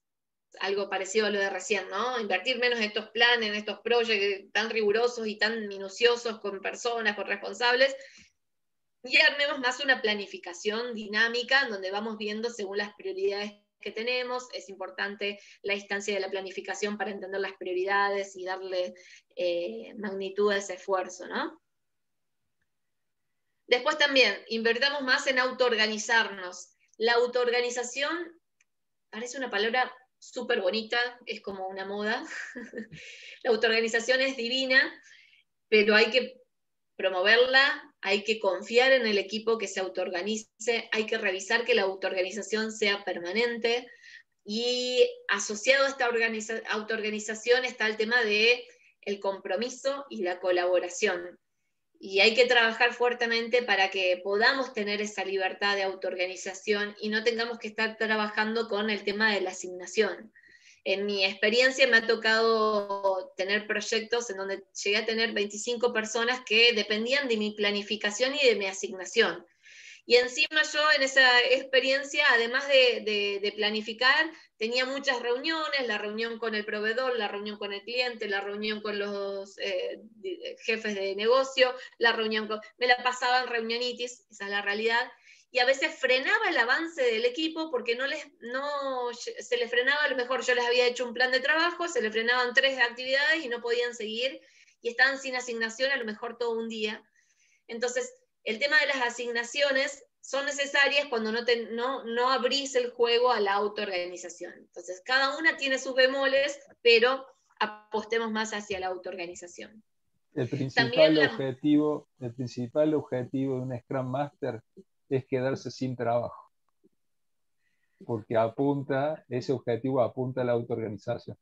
algo parecido a lo de recién, ¿no? Invertir menos en estos planes, en estos proyectos tan rigurosos y tan minuciosos con personas, con responsables, y armemos más una planificación dinámica en donde vamos viendo según las prioridades que tenemos. Es importante la instancia de la planificación para entender las prioridades y darle magnitud a ese esfuerzo, ¿no? Después también, invertamos más en autoorganizarnos. La autoorganización parece una palabra súper bonita, es como una moda. La autoorganización es divina, pero hay que promoverla, hay que confiar en el equipo que se autoorganice, hay que revisar que la autoorganización sea permanente, y asociado a esta autoorganización está el tema de el compromiso y la colaboración. Y hay que trabajar fuertemente para que podamos tener esa libertad de autoorganización y no tengamos que estar trabajando con el tema de la asignación. En mi experiencia me ha tocado tener proyectos en donde llegué a tener 25 personas que dependían de mi planificación y de mi asignación. Y encima yo en esa experiencia, además de planificar, tenía muchas reuniones, la reunión con el proveedor, la reunión con el cliente, la reunión con los jefes de negocio, me la pasaba en reunionitis, esa es la realidad. Y a veces frenaba el avance del equipo porque se les frenaba, a lo mejor yo les había hecho un plan de trabajo, se les frenaban 3 actividades y no podían seguir, y estaban sin asignación a lo mejor todo un día. Entonces, el tema de las asignaciones son necesarias cuando no abrís el juego a la autoorganización. Entonces, cada una tiene sus bemoles, pero apostemos más hacia la autoorganización. El principal objetivo de un Scrum Master es quedarse sin trabajo, porque ese objetivo apunta a la autoorganización.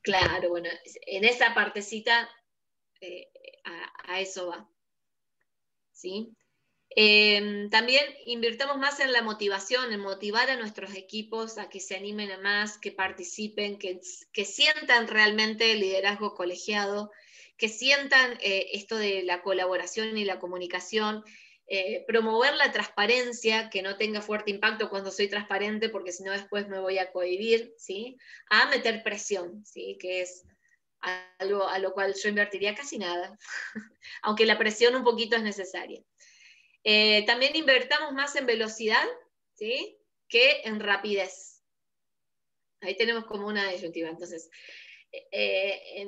Claro, bueno, en esa partecita a eso va. ¿Sí? También invirtamos más en la motivación, en motivar a nuestros equipos a que se animen a más, que participen, que sientan realmente el liderazgo colegiado, que sientan esto de la colaboración y la comunicación, promover la transparencia, que no tenga fuerte impacto cuando soy transparente, porque si no después me voy a cohibir, ¿sí? A meter presión, ¿sí? Que es algo a lo cual yo invertiría casi nada, aunque la presión un poquito es necesaria. También invertamos más en velocidad, ¿sí? Que en rapidez. Ahí tenemos como una disyuntiva. Entonces,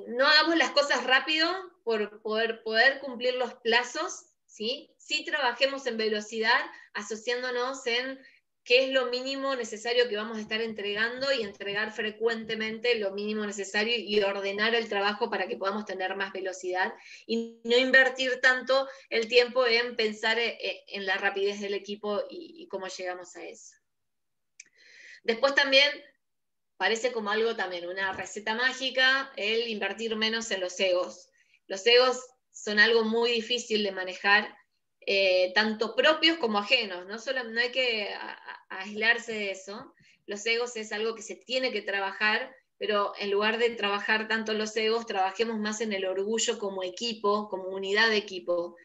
no hagamos las cosas rápido por poder cumplir los plazos, ¿sí? Sí trabajemos en velocidad, asociándonos en qué es lo mínimo necesario que vamos a estar entregando y entregar frecuentemente lo mínimo necesario y ordenar el trabajo para que podamos tener más velocidad y no invertir tanto el tiempo en pensar en la rapidez del equipo y cómo llegamos a eso. Después también, parece como algo también, una receta mágica, el invertir menos en los egos. Los egos son algo muy difícil de manejar, tanto propios como ajenos, no hay que aislarse de eso. Los egos es algo que se tiene que trabajar, pero en lugar de trabajar tanto los egos, trabajemos más en el orgullo como equipo, como unidad de equipo.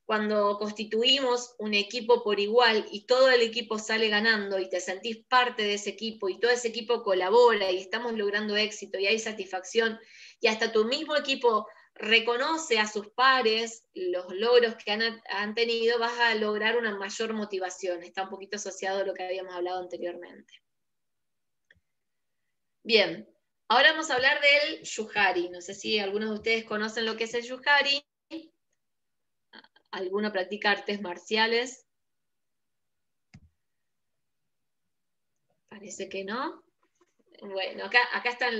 Cuando constituimos un equipo por igual y todo el equipo sale ganando y te sentís parte de ese equipo y todo ese equipo colabora y estamos logrando éxito y hay satisfacción y hasta tu mismo equipo reconoce a sus pares los logros que han tenido, vas a lograr una mayor motivación. Está un poquito asociado a lo que habíamos hablado anteriormente. Bien, ahora vamos a hablar del Yuhari. No sé si algunos de ustedes conocen lo que es el Yuhari. ¿Alguno practica artes marciales? Parece que no. Bueno, acá están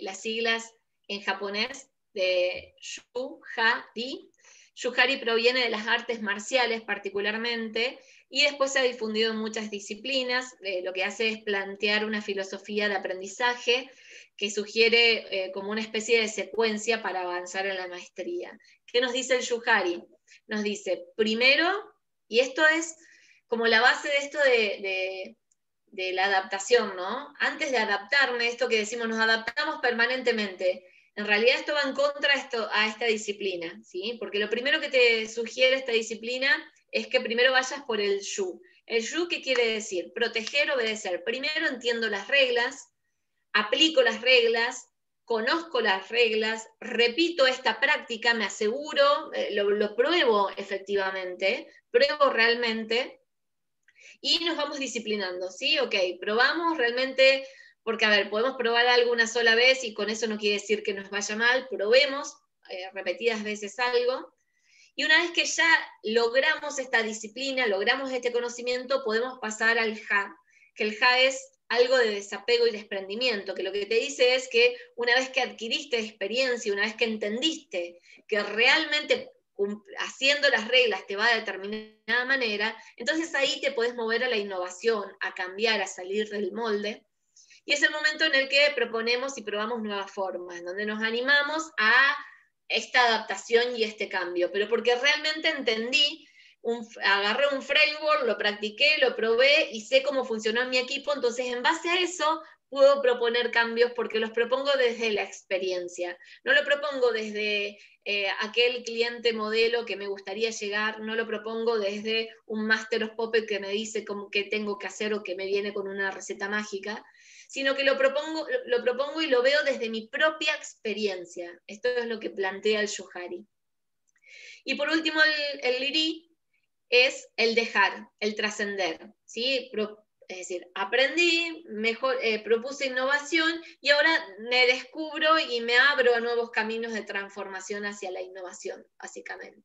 las siglas en japonés de Shuhari. Shuhari proviene de las artes marciales particularmente, y después se ha difundido en muchas disciplinas. Lo que hace es plantear una filosofía de aprendizaje que sugiere como una especie de secuencia para avanzar en la maestría. ¿Qué nos dice el Shuhari? Nos dice, primero, y esto es como la base de esto de la adaptación, ¿no? Antes de adaptarme, esto que decimos, nos adaptamos permanentemente. En realidad esto va en contra a esta disciplina, ¿sí? Porque lo primero que te sugiere esta disciplina es que primero vayas por el yu. El yu, ¿qué quiere decir? Proteger, obedecer. Primero entiendo las reglas, aplico las reglas, conozco las reglas, repito esta práctica, me aseguro, lo pruebo efectivamente, pruebo realmente, y nos vamos disciplinando, ¿sí? Ok, probamos realmente, porque a ver, podemos probar algo una sola vez y con eso no quiere decir que nos vaya mal, probemos repetidas veces algo, y una vez que ya logramos esta disciplina, logramos este conocimiento, podemos pasar al ja, que el ja es algo de desapego y desprendimiento, que lo que te dice es que una vez que adquiriste experiencia, una vez que entendiste que realmente haciendo las reglas te va de determinada manera, entonces ahí te podés mover a la innovación, a cambiar, a salir del molde, y es el momento en el que proponemos y probamos nuevas formas, donde nos animamos a esta adaptación y este cambio, pero porque realmente entendí, agarré un framework, lo practiqué, lo probé y sé cómo funcionó en mi equipo, entonces en base a eso puedo proponer cambios porque los propongo desde la experiencia, no lo propongo desde aquel cliente modelo que me gustaría llegar, no lo propongo desde un Master of Puppet que me dice cómo, qué tengo que hacer o que me viene con una receta mágica, sino que lo propongo y lo veo desde mi propia experiencia. Esto es lo que plantea el Shuhari. Y por último, el Liri es el dejar, el trascender, ¿sí? Es decir, aprendí, propuse innovación y ahora me descubro y me abro a nuevos caminos de transformación hacia la innovación, básicamente.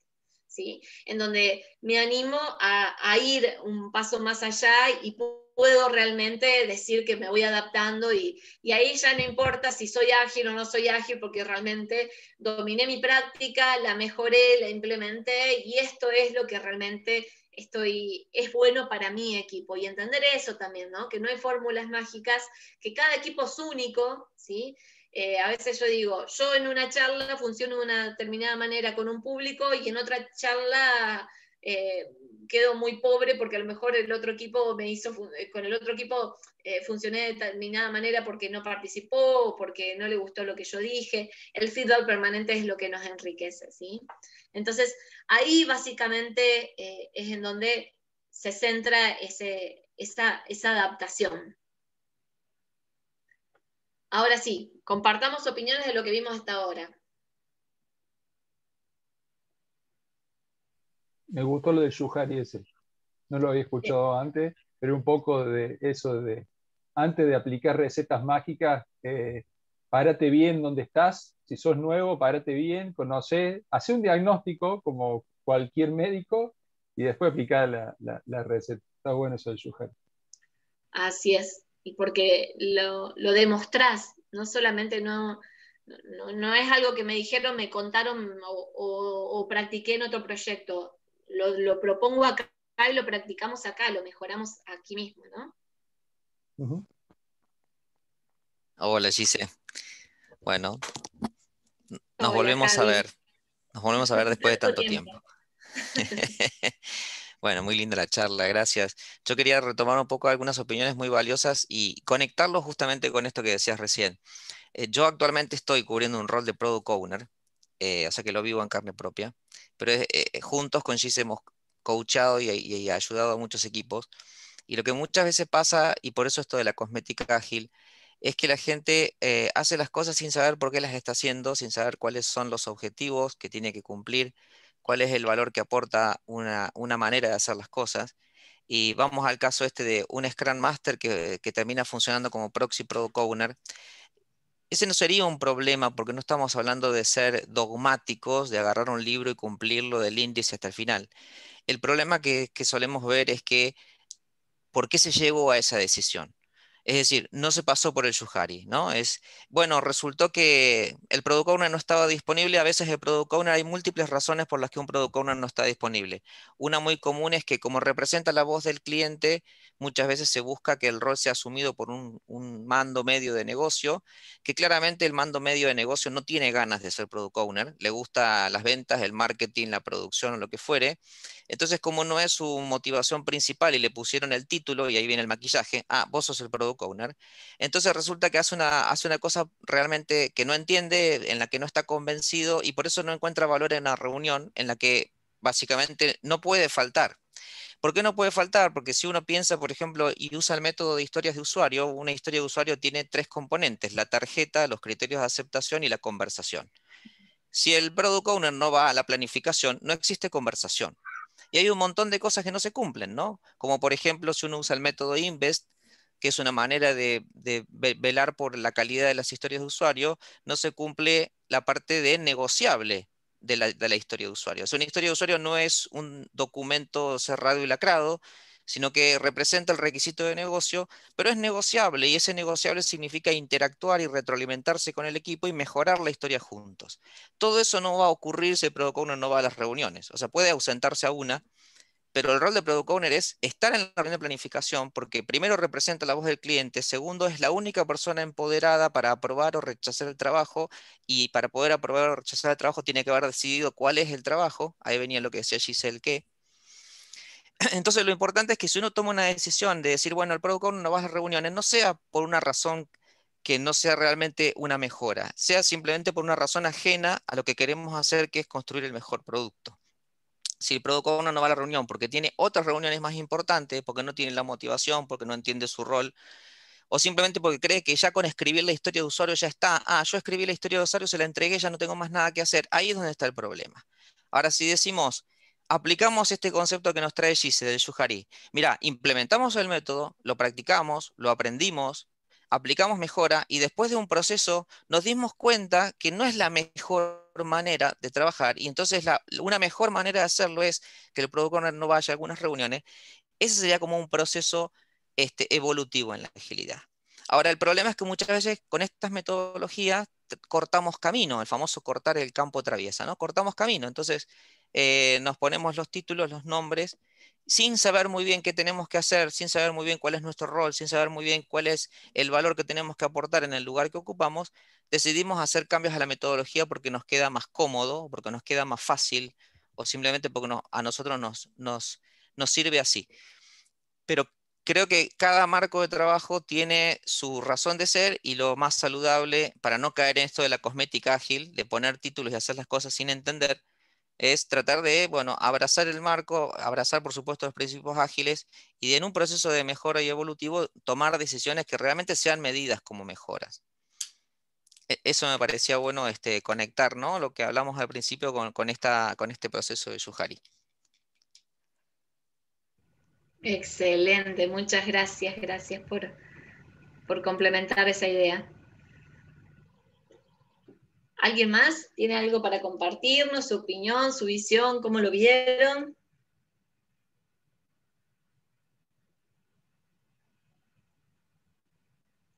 ¿Sí? En donde me animo a ir un paso más allá y puedo realmente decir que me voy adaptando y ahí ya no importa si soy ágil o no soy ágil, porque realmente dominé mi práctica, la mejoré, la implementé y esto es lo que realmente es bueno para mi equipo. Y entender eso también, ¿no? Que no hay fórmulas mágicas, que cada equipo es único, ¿sí? A veces yo digo, yo en una charla funciono de una determinada manera con un público y en otra charla quedo muy pobre porque a lo mejor el otro equipo con el otro equipo funcioné de determinada manera porque no participó o porque no le gustó lo que yo dije. El feedback permanente es lo que nos enriquece, ¿sí? Entonces, ahí básicamente es en donde se centra esa adaptación. Ahora sí, compartamos opiniones de lo que vimos hasta ahora. Me gustó lo del Shuhari ese. No lo había escuchado antes, pero un poco de eso de, antes de aplicar recetas mágicas, párate bien donde estás. Si sos nuevo, párate bien, conoce, hace un diagnóstico como cualquier médico y después aplicar la receta. Está bueno eso del Shuhari. Así es, y porque lo demostrás, no solamente no es algo que me dijeron, me contaron o practiqué en otro proyecto, lo propongo acá y lo practicamos acá, lo mejoramos aquí mismo, ¿no? Hola, Gise. Bueno, nos Hola, volvemos a Javi. ver. Nos volvemos a ver después de tanto tiempo. tiempo. Bueno, muy linda la charla, gracias. Yo quería retomar un poco algunas opiniones muy valiosas y conectarlo justamente con esto que decías recién. Yo actualmente estoy cubriendo un rol de Product Owner, o sea que lo vivo en carne propia, pero juntos con Gis hemos coachado y ayudado a muchos equipos. Y lo que muchas veces pasa, y por eso esto de la cosmética ágil, es que la gente hace las cosas sin saber por qué las está haciendo, sin saber cuáles son los objetivos que tiene que cumplir, cuál es el valor que aporta una manera de hacer las cosas. Y vamos al caso este de un Scrum Master que termina funcionando como Proxy Product Owner. ese no sería un problema porque no estamos hablando de ser dogmáticos, de agarrar un libro y cumplirlo del índice hasta el final. El problema que solemos ver es que, ¿por qué se llegó a esa decisión? Es decir, no se pasó por el Yuhari, ¿no? Bueno, resultó que el Product Owner no estaba disponible. A veces el Product Owner, hay múltiples razones por las que un Product Owner no está disponible. Una muy común es que como representa la voz del cliente, muchas veces se busca que el rol sea asumido por un mando medio de negocio, que claramente el mando medio de negocio no tiene ganas de ser Product Owner, le gusta las ventas, el marketing, la producción o lo que fuere. Entonces, como no es su motivación principal y le pusieron el título, y ahí viene el maquillaje, vos sos el Product Owner, entonces resulta que hace una cosa realmente que no entiende, en la que no está convencido, y por eso no encuentra valor en una reunión en la que básicamente no puede faltar. ¿Por qué no puede faltar? Porque si uno piensa, por ejemplo, y usa el método de historias de usuario, una historia de usuario tiene 3 componentes: la tarjeta, los criterios de aceptación y la conversación. Si el Product Owner no va a la planificación, no existe conversación. Y hay un montón de cosas que no se cumplen, ¿no? Como por ejemplo, si uno usa el método INVEST, que es una manera de velar por la calidad de las historias de usuario, no se cumple la parte de negociable de la historia de usuario. O sea, una historia de usuario no es un documento cerrado y lacrado, sino que representa el requisito de negocio, pero es negociable, y ese negociable significa interactuar y retroalimentarse con el equipo y mejorar la historia juntos. Todo eso no va a ocurrir si el Product Owner no va a las reuniones. O sea, puede ausentarse a una, pero el rol de Product Owner es estar en la reunión de planificación, porque primero representa la voz del cliente, segundo es la única persona empoderada para aprobar o rechazar el trabajo, y para poder aprobar o rechazar el trabajo tiene que haber decidido cuál es el trabajo. Ahí venía lo que decía Giselle, que entonces lo importante es que si uno toma una decisión de decir, bueno, el Product Owner no va a las reuniones, no sea por una razón que no sea realmente una mejora, sea simplemente por una razón ajena a lo que queremos hacer, que es construir el mejor producto. Si el Product Owner no va a la reunión porque tiene otras reuniones más importantes, porque no tiene la motivación, porque no entiende su rol, o simplemente porque cree que ya con escribir la historia de usuario ya está, yo escribí la historia de usuario, se la entregué, ya no tengo más nada que hacer, ahí es donde está el problema. Ahora, si decimos, aplicamos este concepto que nos trae Gise del Yuhari, mira, implementamos el método, lo practicamos, lo aprendimos, aplicamos mejora, y después de un proceso nos dimos cuenta que no es la mejor manera de trabajar, y entonces una mejor manera de hacerlo es que el Product Owner no vaya a algunas reuniones. Ese sería como un proceso evolutivo en la agilidad. Ahora, el problema es que muchas veces con estas metodologías cortamos camino, el famoso cortar el campo traviesa, ¿no? Cortamos camino. Entonces, nos ponemos los títulos, los nombres, sin saber muy bien qué tenemos que hacer, sin saber muy bien cuál es nuestro rol, sin saber muy bien cuál es el valor que tenemos que aportar en el lugar que ocupamos. Decidimos hacer cambios a la metodología porque nos queda más cómodo, porque nos queda más fácil, o simplemente porque a nosotros nos sirve así. Pero creo que cada marco de trabajo tiene su razón de ser, y lo más saludable para no caer en esto de la cosmética ágil, de poner títulos y hacer las cosas sin entender, es tratar de, bueno, abrazar el marco, abrazar por supuesto los principios ágiles, y en un proceso de mejora y evolutivo tomar decisiones que realmente sean medidas como mejoras. Eso me parecía bueno conectar, ¿no? Lo que hablamos al principio con este proceso de Yuhari. Excelente, muchas gracias, gracias por complementar esa idea. ¿Alguien más tiene algo para compartirnos, su opinión, su visión, cómo lo vieron?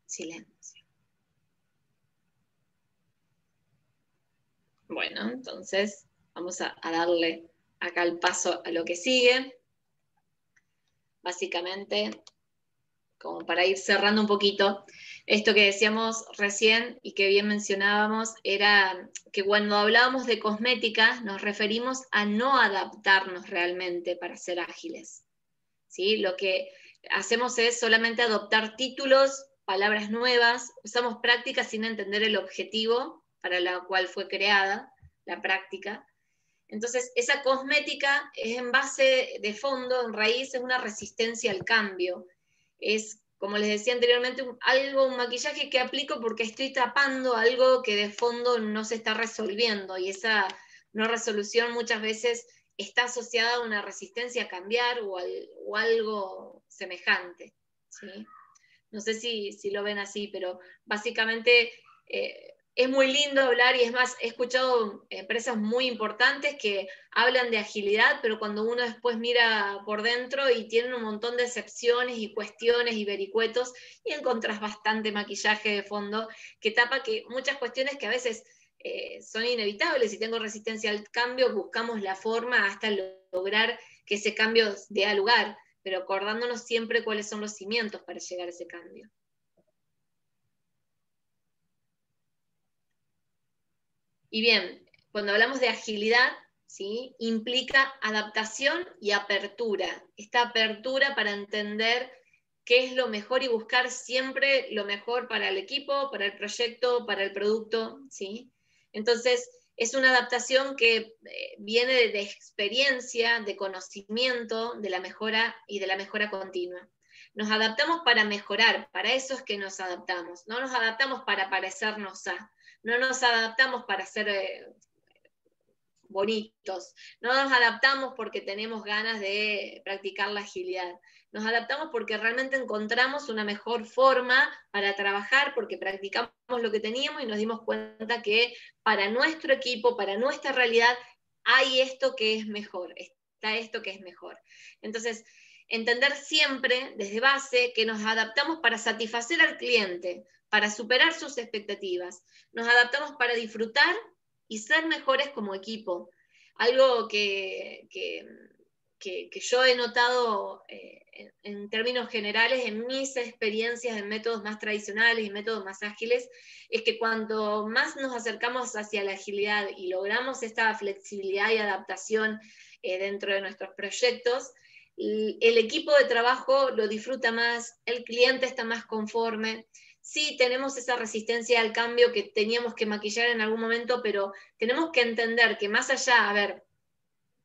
Silencio. Bueno, entonces vamos a darle acá el paso a lo que sigue. Básicamente, como para ir cerrando un poquito, esto que decíamos recién y que bien mencionábamos, era que cuando hablábamos de cosmética nos referimos a no adaptarnos realmente para ser ágiles, ¿sí? Lo que hacemos es solamente adoptar títulos, palabras nuevas, usamos prácticas sin entender el objetivo para la cual fue creada la práctica. Entonces, esa cosmética es en base de fondo, en raíz, es una resistencia al cambio. Es, como les decía anteriormente, un maquillaje que aplico porque estoy tapando algo que de fondo no se está resolviendo, y esa no resolución muchas veces está asociada a una resistencia a cambiar o algo semejante, ¿sí? No sé si lo ven así, pero básicamente es muy lindo hablar, y es más, he escuchado empresas muy importantes que hablan de agilidad, pero cuando uno después mira por dentro y tienen un montón de excepciones y cuestiones y vericuetos, y encontrás bastante maquillaje de fondo que tapa que muchas cuestiones que a veces son inevitables. Si tengo resistencia al cambio, buscamos la forma hasta lograr que ese cambio dé lugar, pero acordándonos siempre cuáles son los cimientos para llegar a ese cambio. Y bien, cuando hablamos de agilidad, ¿sí?, implica adaptación y apertura. Esta apertura para entender qué es lo mejor y buscar siempre lo mejor para el equipo, para el proyecto, para el producto, ¿sí? Entonces, es una adaptación que viene de experiencia, de conocimiento, de la mejora y de la mejora continua. Nos adaptamos para mejorar, para eso es que nos adaptamos. No nos adaptamos para parecernos a, no nos adaptamos para ser bonitos, no nos adaptamos porque tenemos ganas de practicar la agilidad, nos adaptamos porque realmente encontramos una mejor forma para trabajar, porque practicamos lo que teníamos y nos dimos cuenta que para nuestro equipo, para nuestra realidad, hay esto que es mejor, está esto que es mejor. Entonces, entender siempre desde base que nos adaptamos para satisfacer al cliente, para superar sus expectativas, nos adaptamos para disfrutar y ser mejores como equipo. Algo que yo he notado en términos generales en mis experiencias en métodos más tradicionales y métodos más ágiles, es que cuanto más nos acercamos hacia la agilidad y logramos esta flexibilidad y adaptación dentro de nuestros proyectos, el equipo de trabajo lo disfruta más, el cliente está más conforme. Sí, tenemos esa resistencia al cambio que teníamos que maquillar en algún momento, pero tenemos que entender que más allá, a ver,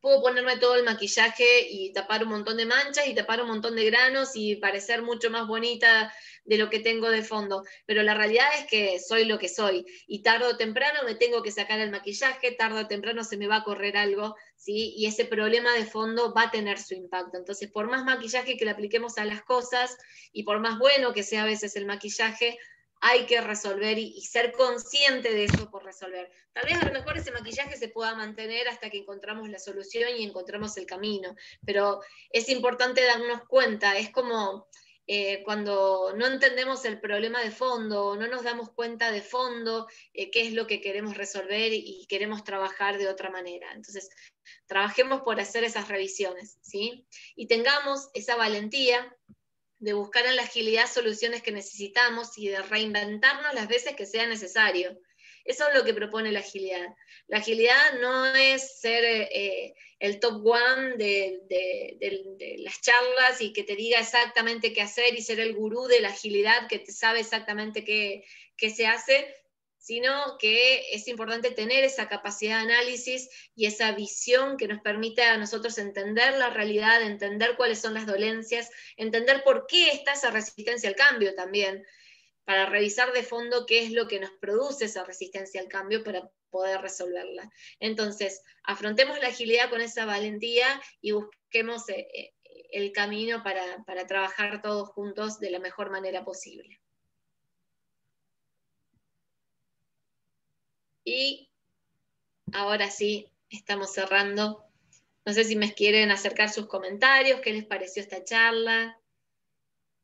puedo ponerme todo el maquillaje y tapar un montón de manchas y tapar un montón de granos y parecer mucho más bonita de lo que tengo de fondo, pero la realidad es que soy lo que soy, y tarde o temprano me tengo que sacar el maquillaje, tarde o temprano se me va a correr algo, ¿sí? Y ese problema de fondo va a tener su impacto. Entonces, por más maquillaje que le apliquemos a las cosas, y por más bueno que sea a veces el maquillaje, hay que resolver y ser consciente de eso por resolver. Tal vez a lo mejor ese maquillaje se pueda mantener hasta que encontramos la solución y encontramos el camino, pero es importante darnos cuenta, es como cuando no entendemos el problema de fondo, no nos damos cuenta de fondo qué es lo que queremos resolver y queremos trabajar de otra manera. Entonces, trabajemos por hacer esas revisiones, ¿sí? Y tengamos esa valentía de buscar en la agilidad soluciones que necesitamos y de reinventarnos las veces que sea necesario. Eso es lo que propone la agilidad. La agilidad no es ser el top one de las charlas y que te diga exactamente qué hacer y ser el gurú de la agilidad que te sabe exactamente qué se hace, sino que es importante tener esa capacidad de análisis y esa visión que nos permite a nosotros entender la realidad, entender cuáles son las dolencias, entender por qué está esa resistencia al cambio también, para revisar de fondo qué es lo que nos produce esa resistencia al cambio para poder resolverla. Entonces, afrontemos la agilidad con esa valentía y busquemos el camino para trabajar todos juntos de la mejor manera posible. Y ahora sí, estamos cerrando. No sé si me quieren acercar sus comentarios, qué les pareció esta charla,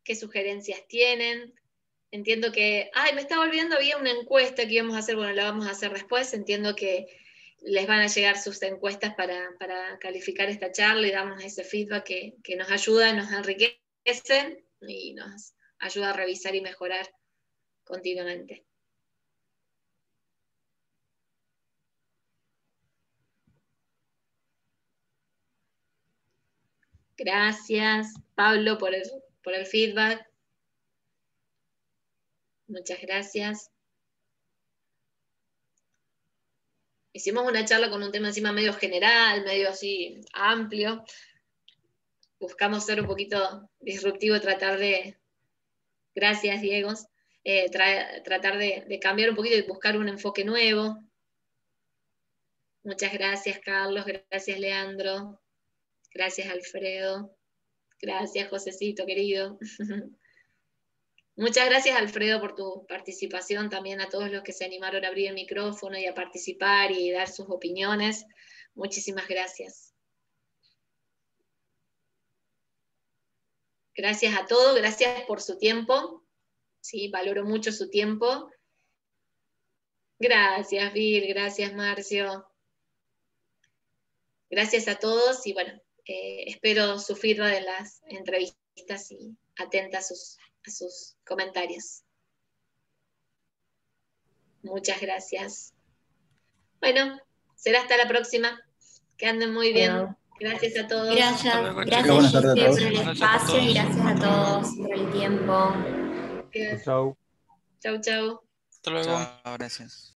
qué sugerencias tienen. Entiendo que, me estaba olvidando, había una encuesta que íbamos a hacer, bueno, la vamos a hacer después. Entiendo que les van a llegar sus encuestas para calificar esta charla y darnos ese feedback que nos ayuda, nos enriquece y nos ayuda a revisar y mejorar continuamente. Gracias, Pablo, por el feedback. Muchas gracias. Hicimos una charla con un tema encima medio general, medio así amplio. Buscamos ser un poquito disruptivo, tratar de, gracias Diego, tratar de cambiar un poquito y buscar un enfoque nuevo. Muchas gracias, Carlos, gracias, Leandro, gracias, Alfredo, gracias, Josecito, querido. Muchas gracias, Alfredo, por tu participación, también a todos los que se animaron a abrir el micrófono y a participar y dar sus opiniones. Muchísimas gracias. Gracias a todos, gracias por su tiempo. Sí, valoro mucho su tiempo. Gracias, Vir, gracias, Marcio. Gracias a todos y bueno, espero su feedback de las entrevistas y atenta a sus comentarios. Muchas gracias. Bueno, será hasta la próxima. Que anden muy bien. Gracias a todos. Gracias, Buenas tardes a Giselle, todos. por el espacio y gracias a todos por el tiempo. Chau. Chau, chau. Hasta luego. Chao, gracias.